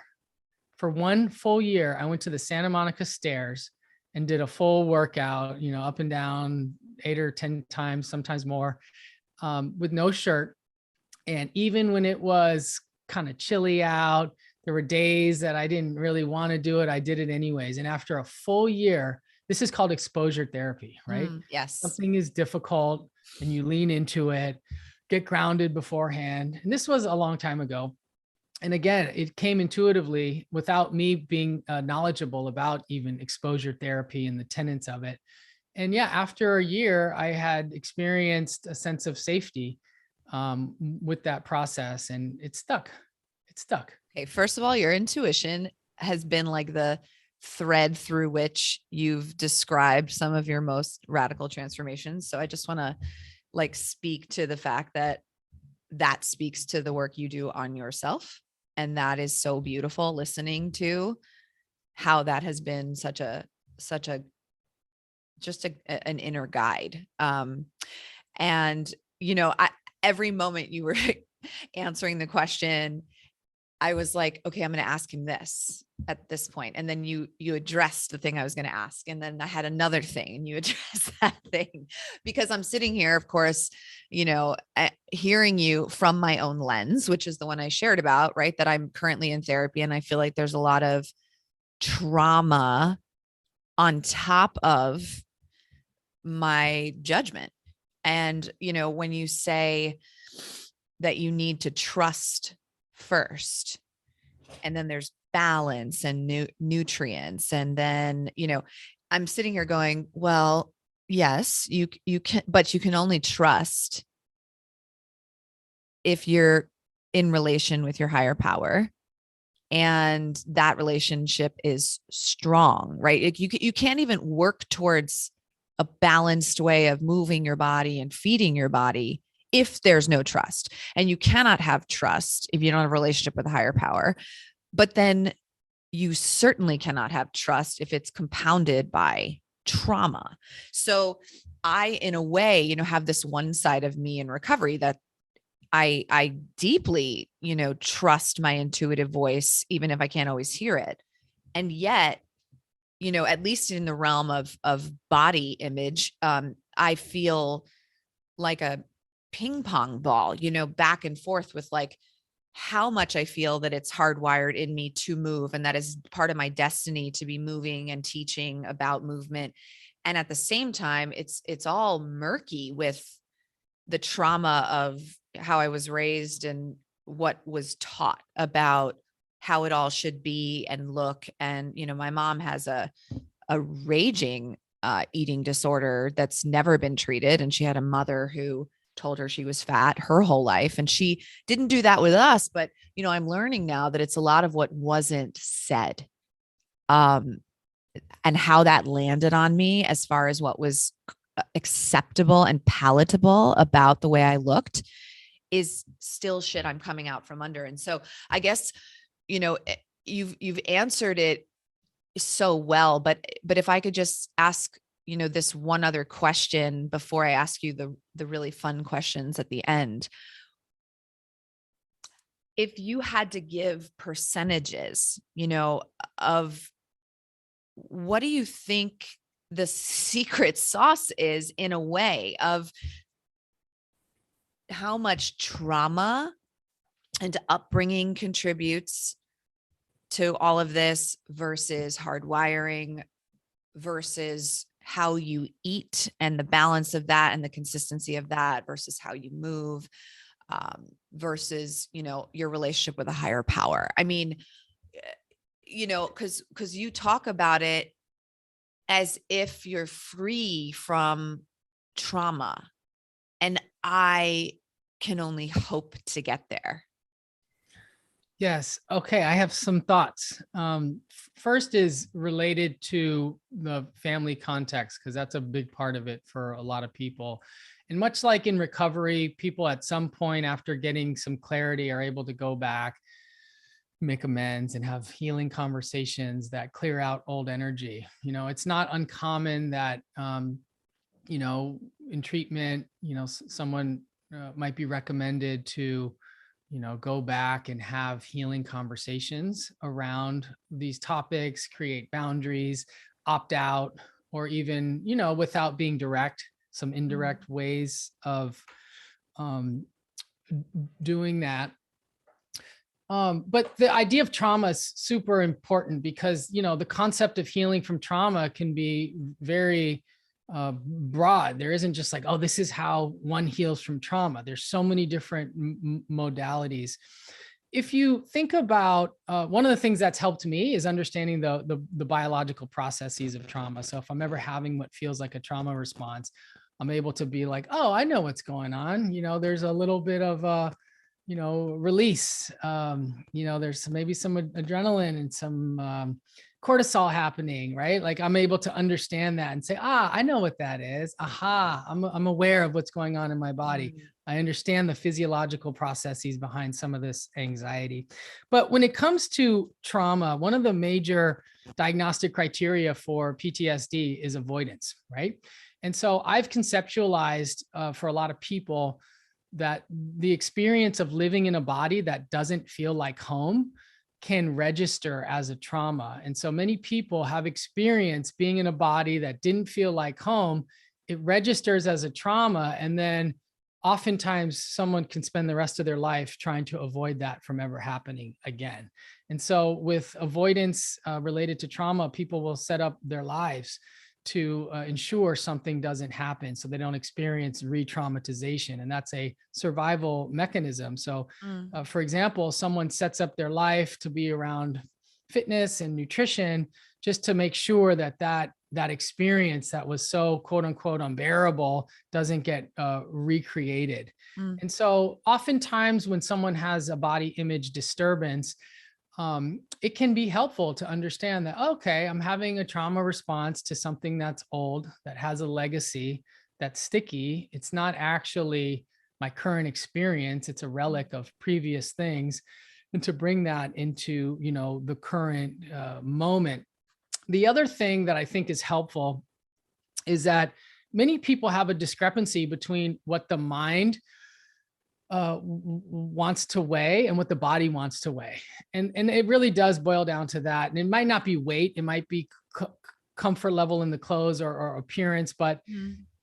Speaker 3: for 1 full year, I went to the Santa Monica stairs and did a full workout, up and down 8 or 10 times, sometimes more, with no shirt. And even when it was kind of chilly out, There were days that I didn't really want to do it. I did it anyways. And after a full year, this is called exposure therapy, right?
Speaker 1: Yes.
Speaker 3: Something is difficult and you lean into it, get grounded beforehand. And this was a long time ago. And again, it came intuitively without me being knowledgeable about even exposure therapy and the tenets of it. And yeah, after a year, I had experienced a sense of safety with that process, and it stuck. It stuck.
Speaker 1: Okay. First of all, your intuition has been like the thread through which you've described some of your most radical transformations. So I just want to like speak to the fact that that speaks to the work you do on yourself. And that is so beautiful, listening to how that has been such a an inner guide. And every moment you were answering the question, I was like, okay, I'm going to ask him this at this point. And then you addressed the thing I was going to ask. And then I had another thing and you addressed that thing, because I'm sitting here, of course, hearing you from my own lens, which is the one I shared about, right? That I'm currently in therapy. And I feel like there's a lot of trauma on top of my judgment. And, when you say that you need to trust first, and then there's balance and nutrients. And then, I'm sitting here going, well, yes, you can, but you can only trust if you're in relation with your higher power. And that relationship is strong, right? You can't even work towards a balanced way of moving your body and feeding your body if there's no trust. And you cannot have trust if you don't have a relationship with a higher power. But then you certainly cannot have trust if it's compounded by trauma. So I, in a way, have this one side of me in recovery that I deeply, trust my intuitive voice, even if I can't always hear it. And yet, at least in the realm of body image, I feel like a ping pong ball, back and forth with like how much I feel that it's hardwired in me to move. And that is part of my destiny to be moving and teaching about movement. And at the same time, it's all murky with the trauma of how I was raised and what was taught about how it all should be and look. And, my mom has a raging eating disorder that's never been treated. And she had a mother who told her she was fat her whole life. And she didn't do that with us. But, I'm learning now that it's a lot of what wasn't said, and how that landed on me as far as what was acceptable and palatable about the way I looked is still shit I'm coming out from under. And so I guess, you've answered it so well, but if I could just ask, this one other question before I ask you the really fun questions at the end. If you had to give percentages, of what do you think the secret sauce is, in a way, of how much trauma and upbringing contributes to all of this versus hardwiring versus how you eat and the balance of that and the consistency of that versus how you move, versus, your relationship with a higher power? I mean, because you talk about it as if you're free from trauma, and I can only hope to get there.
Speaker 3: Yes. Okay. I have some thoughts. First is related to the family context, because that's a big part of it for a lot of people. And much like in recovery, people at some point after getting some clarity are able to go back, make amends, and have healing conversations that clear out old energy. It's not uncommon that, in treatment, someone might be recommended to go back and have healing conversations around these topics, create boundaries, opt out, or even, without being direct, some indirect ways of doing that. But the idea of trauma is super important because, you know, the concept of healing from trauma can be very broad. There isn't just like, oh, this is how one heals from trauma. There's so many different modalities. If you think about one of the things that's helped me is understanding the biological processes of trauma. So if I'm ever having what feels like a trauma response, I'm able to be like, oh, I know what's going on. You know, there's a little bit of you know, release. You know, there's maybe some adrenaline and some cortisol happening, right? Like I'm able to understand that and say, I know what that is. Aha, I'm aware of what's going on in my body. I understand the physiological processes behind some of this anxiety. But when it comes to trauma, one of the major diagnostic criteria for PTSD is avoidance, right? And so I've conceptualized for a lot of people that the experience of living in a body that doesn't feel like home can register as a trauma. And so many people have experienced being in a body that didn't feel like home. It registers as a trauma. And then oftentimes someone can spend the rest of their life trying to avoid that from ever happening again. And so with avoidance related to trauma, people will set up their lives to ensure something doesn't happen so they don't experience re-traumatization. And that's a survival mechanism. So for example, someone sets up their life to be around fitness and nutrition just to make sure that that experience that was so quote unquote unbearable doesn't get recreated. And so oftentimes when someone has a body image disturbance, it can be helpful to understand that, okay, I'm having a trauma response to something that's old, that has a legacy, that's sticky. It's not actually my current experience. It's a relic of previous things. And to bring that into, you know, the current moment. The other thing that I think is helpful is that many people have a discrepancy between what the mind wants to weigh and what the body wants to weigh. And it really does boil down to that. And it might not be weight, it might be comfort level in the clothes or appearance, but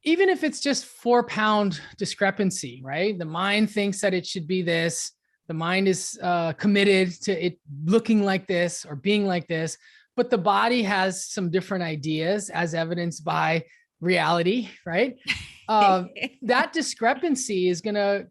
Speaker 3: even if it's just 4-pound discrepancy, right? The mind thinks that it should be this, the mind is committed to it looking like this or being like this, but the body has some different ideas as evidenced by reality, right? That discrepancy is going to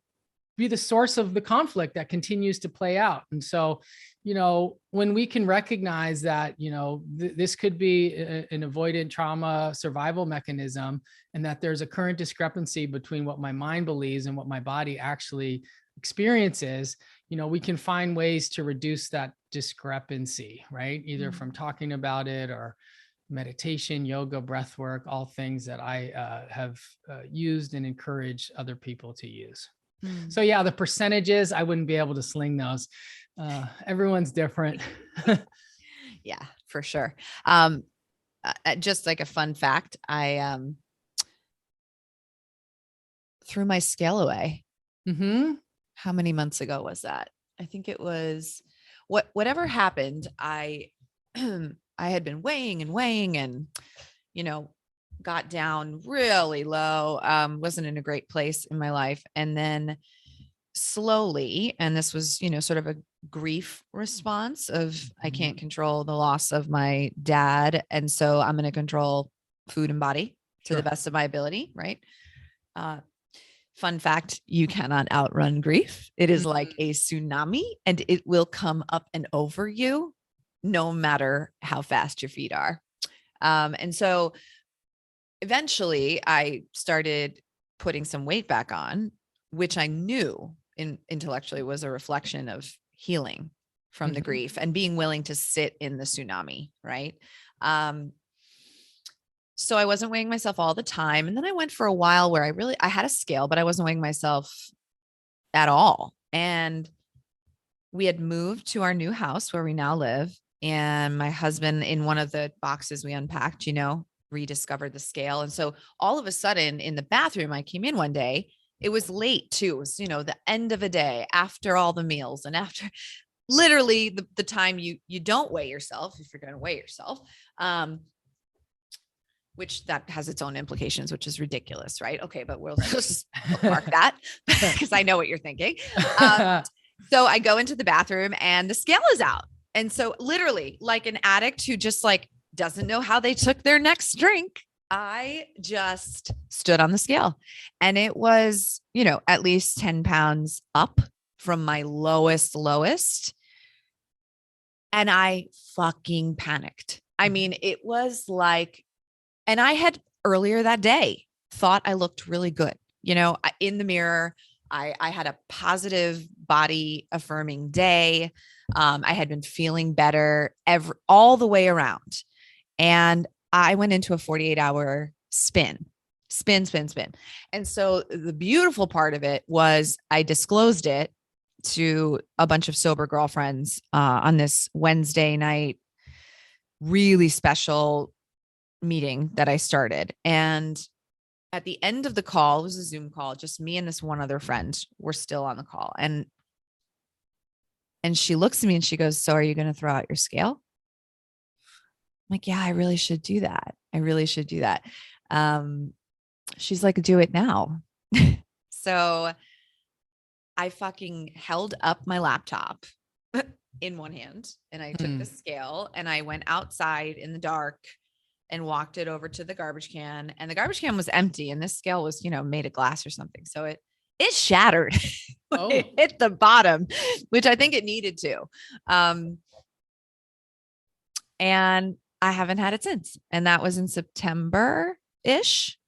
Speaker 3: be the source of the conflict that continues to play out. And so, you know, when we can recognize that, you know, this could be an avoidant trauma survival mechanism, and that there's a current discrepancy between what my mind believes and what my body actually experiences, you know, we can find ways to reduce that discrepancy, right? Either from talking about it or meditation, yoga, breath work, all things that I have used and encourage other people to use. So yeah, the percentages, I wouldn't be able to sling those. Everyone's different.
Speaker 1: Yeah, for sure. Just like a fun fact, I threw my scale away. How many months ago was that? I think it was whatever happened. I had been weighing and, you know, got down really low, wasn't in a great place in my life. And then slowly, and this was, you know, sort of a grief response of, I can't control the loss of my dad. And so I'm going to control food and body to the best of my ability. Right. Fun fact, you cannot outrun grief. It is like a tsunami and it will come up and over you no matter how fast your feet are. And so eventually I started putting some weight back on, which I knew intellectually was a reflection of healing from the grief and being willing to sit in the tsunami. Right. So I wasn't weighing myself all the time. And then I went for a while where I had a scale, but I wasn't weighing myself at all. And we had moved to our new house where we now live. And my husband, in one of the boxes we unpacked, you know, rediscovered the scale. And so all of a sudden in the bathroom, I came in one day, it was late too. It was, you know, the end of a day after all the meals and after literally the time you don't weigh yourself, if you're going to weigh yourself, which that has its own implications, which is ridiculous. Right. Okay. But we'll just park that because I know what you're thinking. So I go into the bathroom and the scale is out. And so literally like an addict who just like doesn't know how they took their next drink, I just stood on the scale and it was, at least 10 pounds up from my lowest. And I fucking panicked. I mean, it was like, and I had earlier that day thought I looked really good, in the mirror. I had a positive body affirming day. I had been feeling better all the way around. And I went into a 48-hour spin. And so the beautiful part of it was I disclosed it to a bunch of sober girlfriends on this Wednesday night, really special meeting that I started. And at the end of the call, it was a Zoom call, just me and this one other friend were still on the call. And she looks at me and she goes, "So are you going to throw out your scale?" I'm like, "Yeah, I really should do that. She's like, "Do it now." So I fucking held up my laptop in one hand and I took the scale and I went outside in the dark and walked it over to the garbage can, and the garbage can was empty and this scale was, made of glass or something. So it shattered.
Speaker 3: Oh.
Speaker 1: It hit the bottom, which I think it needed to. And I haven't had it since. And that was in September-ish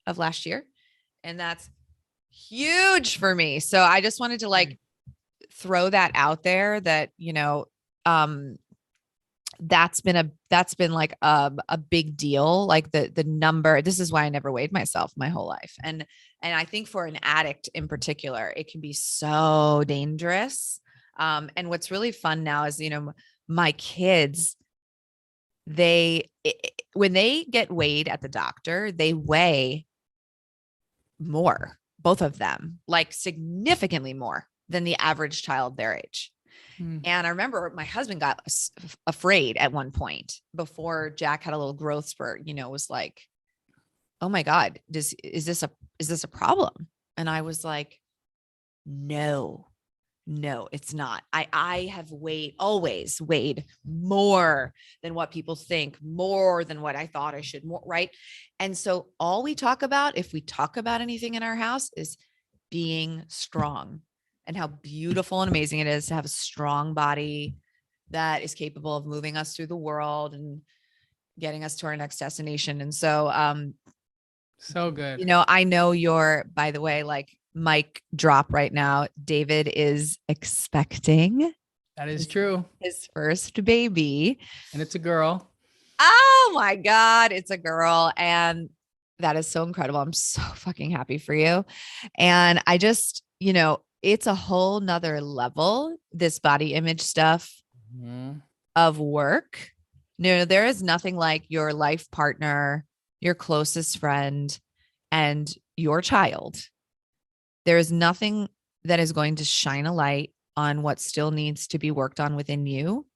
Speaker 1: of last year. And that's huge for me. So I just wanted to like throw that out there that, that's been like a big deal. Like the number, this is why I never weighed myself my whole life. And I think for an addict in particular, it can be so dangerous. And what's really fun now is, my kids, when they get weighed at the doctor, they weigh more, both of them, like significantly more than the average child their age. And I remember my husband got afraid at one point before Jack had a little growth spurt, was like, "Oh my God, is this a problem?" And I was like, no, it's not. I have always weighed more than what people think, more than what I thought I should, more, right? And so all we talk about, if we talk about anything in our house, is being strong and how beautiful and amazing it is to have a strong body that is capable of moving us through the world and getting us to our next destination. And so,
Speaker 3: so good.
Speaker 1: I know you're, by the way, like mic drop right now, David is expecting.
Speaker 3: That is true.
Speaker 1: His first baby.
Speaker 3: And it's a girl.
Speaker 1: Oh my God, it's a girl. And that is so incredible. I'm so fucking happy for you. And I just, it's a whole nother level, this body image stuff of work. There is nothing like your life partner, your closest friend, and your child. There is nothing that is going to shine a light on what still needs to be worked on within you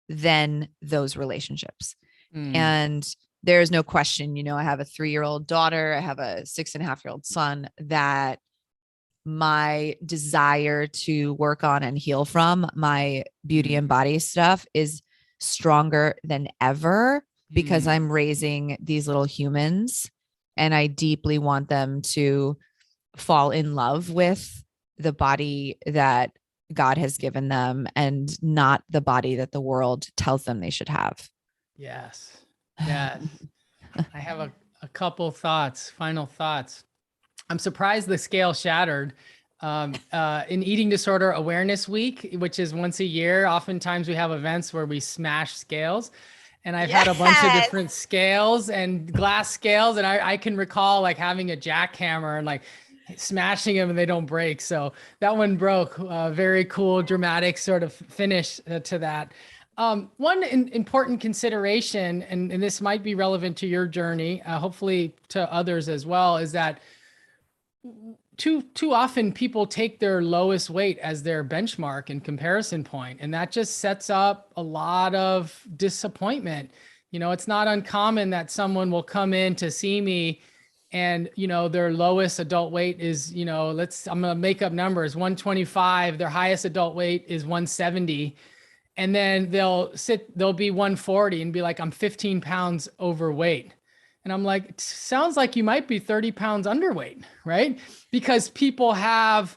Speaker 1: than those relationships. And there's no question, I have a 3-year-old daughter. I have a 6.5-year-old son that my desire to work on and heal from, my beauty and body stuff, is stronger than ever because I'm raising these little humans and I deeply want them to fall in love with the body that God has given them and not the body that the world tells them they should have.
Speaker 3: Yes. I have a couple thoughts, final thoughts. I'm surprised the scale shattered. In Eating Disorder Awareness Week, which is once a year, oftentimes we have events where we smash scales. And I've had a bunch of different scales and glass scales. And I can recall like having a jackhammer and like smashing them and they don't break. So that one broke. Very cool, dramatic sort of finish to that. One important consideration, and this might be relevant to your journey, hopefully to others as well, is that too often people take their lowest weight as their benchmark and comparison point, and that just sets up a lot of disappointment. It's not uncommon that someone will come in to see me and, their lowest adult weight is, I'm going to make up numbers, 125. Their highest adult weight is 170. And then they'll be 140 and be like, I'm 15 pounds overweight. And I'm like, it sounds like you might be 30 pounds underweight, right? Because people have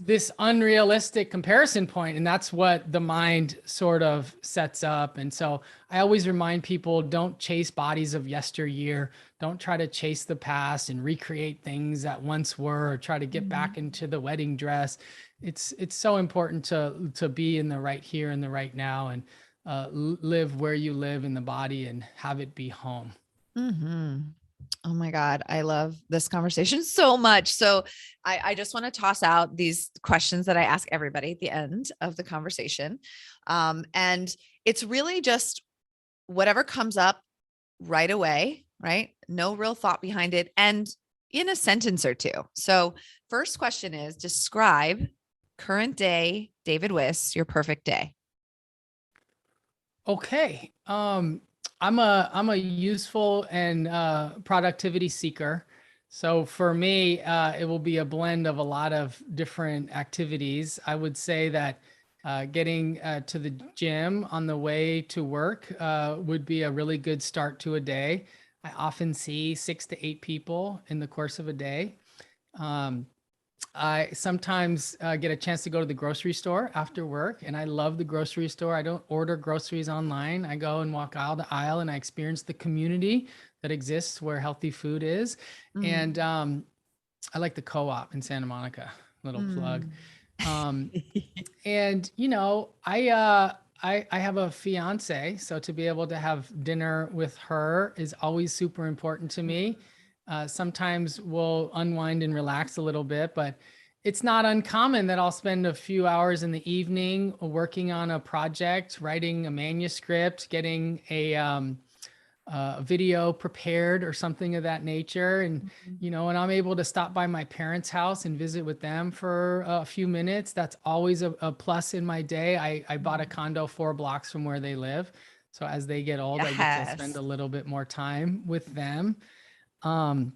Speaker 3: this unrealistic comparison point, and that's what the mind sort of sets up. And so I always remind people, don't chase bodies of yesteryear. Don't try to chase the past and recreate things that once were, or try to get back into the wedding dress. It's so important to be in the right here and the right now, and live where you live in the body and have it be home.
Speaker 1: Oh my God. I love this conversation so much. So I just want to toss out these questions that I ask everybody at the end of the conversation. And it's really just whatever comes up right away, right? No real thought behind it, and in a sentence or two. So first question is, describe current day David Wiss, your perfect day.
Speaker 3: Okay. I'm a useful and productivity seeker. So for me, it will be a blend of a lot of different activities. I would say that getting to the gym on the way to work would be a really good start to a day. I often see 6 to 8 people in the course of a day. I sometimes get a chance to go to the grocery store after work, and I love the grocery store. I don't order groceries online. I go and walk aisle to aisle, and I experience the community that exists where healthy food is. And I like the co-op in Santa Monica, little plug. And, I have a fiance, so to be able to have dinner with her is always super important to me. Sometimes we'll unwind and relax a little bit, but it's not uncommon that I'll spend a few hours in the evening working on a project, writing a manuscript, getting a video prepared or something of that nature. And, and I'm able to stop by my parents' house and visit with them for a few minutes. That's always a plus in my day. I bought a condo 4 blocks from where they live. So as they get old, I get to spend a little bit more time with them. And,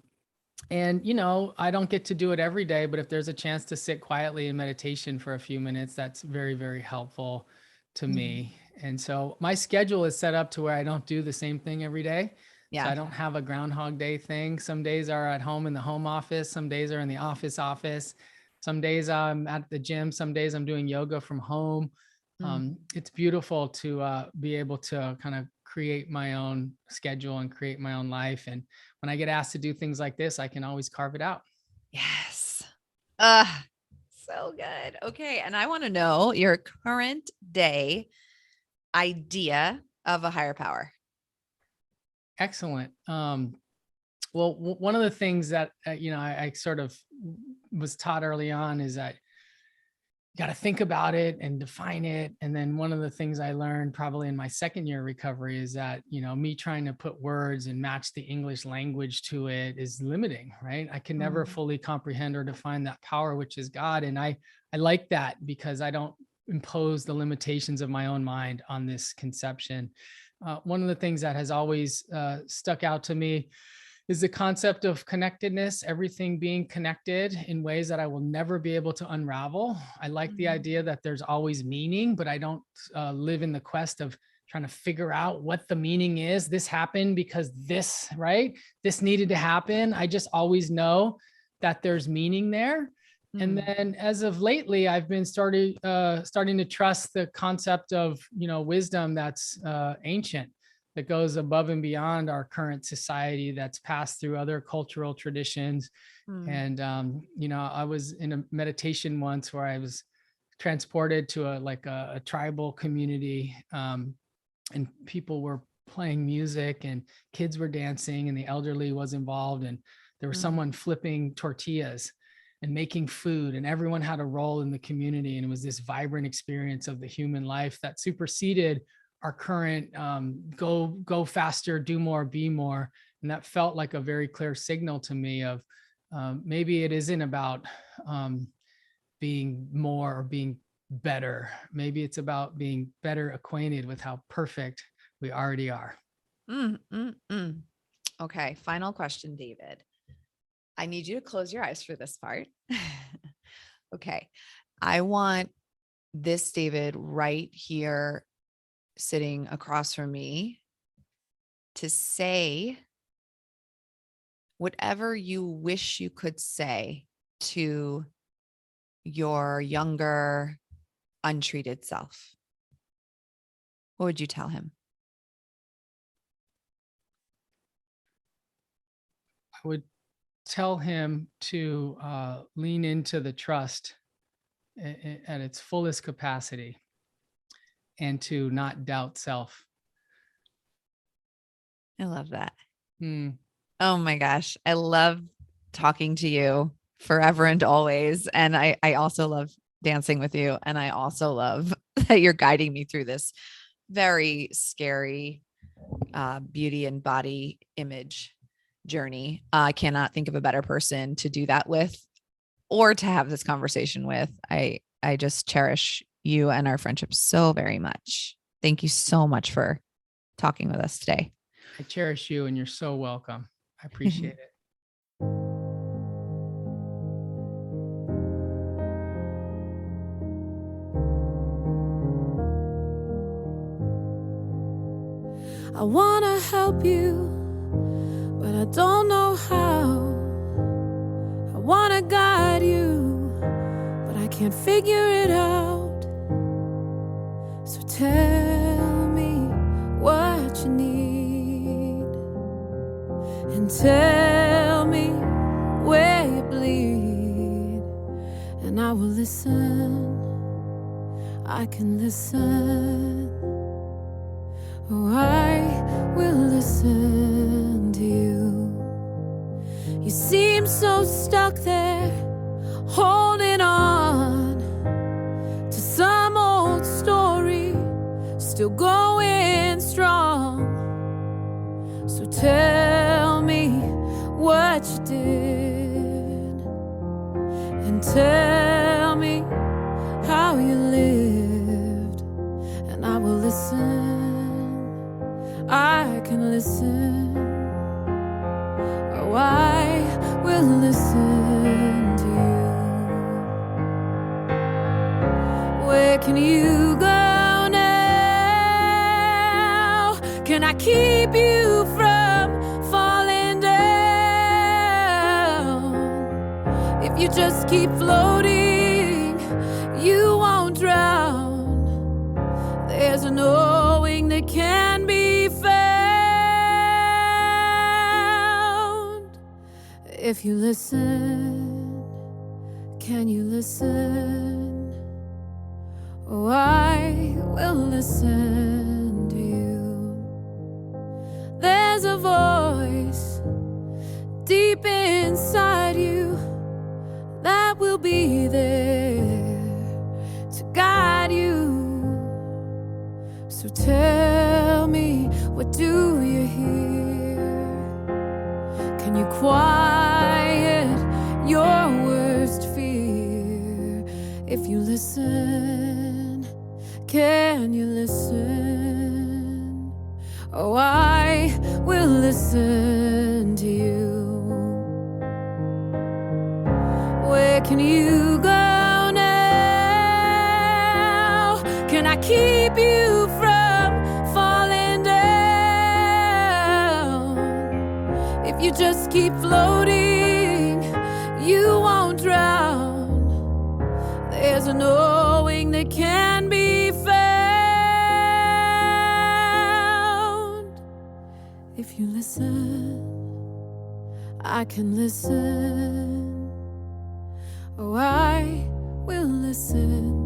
Speaker 3: I don't get to do it every day, but if there's a chance to sit quietly in meditation for a few minutes, that's very, very helpful to me. And so my schedule is set up to where I don't do the same thing every day. So I don't have a Groundhog Day thing. Some days are at home in the home office. Some days are in the office. Some days I'm at the gym. Some days I'm doing yoga from home. It's beautiful to be able to kind of create my own schedule and create my own life. And when I get asked to do things like this, I can always carve it out.
Speaker 1: Yes. So good. Okay. And I want to know your current day idea of a higher power.
Speaker 3: Excellent. Well, one of the things that, I sort of was taught early on is that you got to think about it and define it. And then one of the things I learned probably in my second year of recovery is that, me trying to put words and match the English language to it is limiting, right? I can never fully comprehend or define that power, which is God. And I like that because I don't impose the limitations of my own mind on this conception. One of the things that has always stuck out to me is the concept of connectedness, everything being connected in ways that I will never be able to unravel. I like the idea that there's always meaning, but I don't live in the quest of trying to figure out what the meaning is. This happened because this, right? This needed to happen. I just always know that there's meaning there. And then as of lately, I've been starting to trust the concept of, wisdom that's ancient, that goes above and beyond our current society, that's passed through other cultural traditions. And, I was in a meditation once where I was transported to a tribal community, and people were playing music and kids were dancing and the elderly was involved. And there was someone flipping tortillas and making food, and everyone had a role in the community. And it was this vibrant experience of the human life that superseded our current go faster, do more, be more. And that felt like a very clear signal to me of maybe it isn't about being more or being better. Maybe it's about being better acquainted with how perfect we already are.
Speaker 1: Okay. Final question, David. I need you to close your eyes for this part. Okay. I want this David right here sitting across from me to say whatever you wish you could say to your younger, untreated self. What would you tell him?
Speaker 3: I would tell him to lean into the trust at its fullest capacity and to not doubt self.
Speaker 1: I love that.
Speaker 3: Mm.
Speaker 1: Oh my gosh. I love talking to you forever and always. And I also love dancing with you. And I also love that you're guiding me through this very scary beauty and body image journey. I cannot think of a better person to do that with or to have this conversation with. I just cherish you and our friendship so very much. Thank you so much for talking with us today.
Speaker 3: I cherish you and you're so welcome. I appreciate it.
Speaker 2: I wanna help you, but I don't know how. I wanna guide you, but I can't figure it out. So tell me what you need, and tell me where you bleed, and I will listen. I can listen. Oh, I will listen to you. You seem so stuck there, holding on to some old story, still going strong. So tell me what you did, and tell me how you lived, and I will listen. I can listen. Oh, I will listen to you. Where can you go now? Can I keep you from falling down? If you just keep floating, you won't drown. There's a knowing that can be found. If you listen, can you listen? Oh, I will listen to you. There's a voice deep inside you that will be there to guide you. So tell me, what do you hear? Can you quiet your worst fear? If you listen, can you listen? Oh, I will listen to you. Where can you go now? Can I keep you from falling down? If you just keep floating, you won't drown. There's a knowing that can be found. If you listen, I can listen. Oh, I will listen.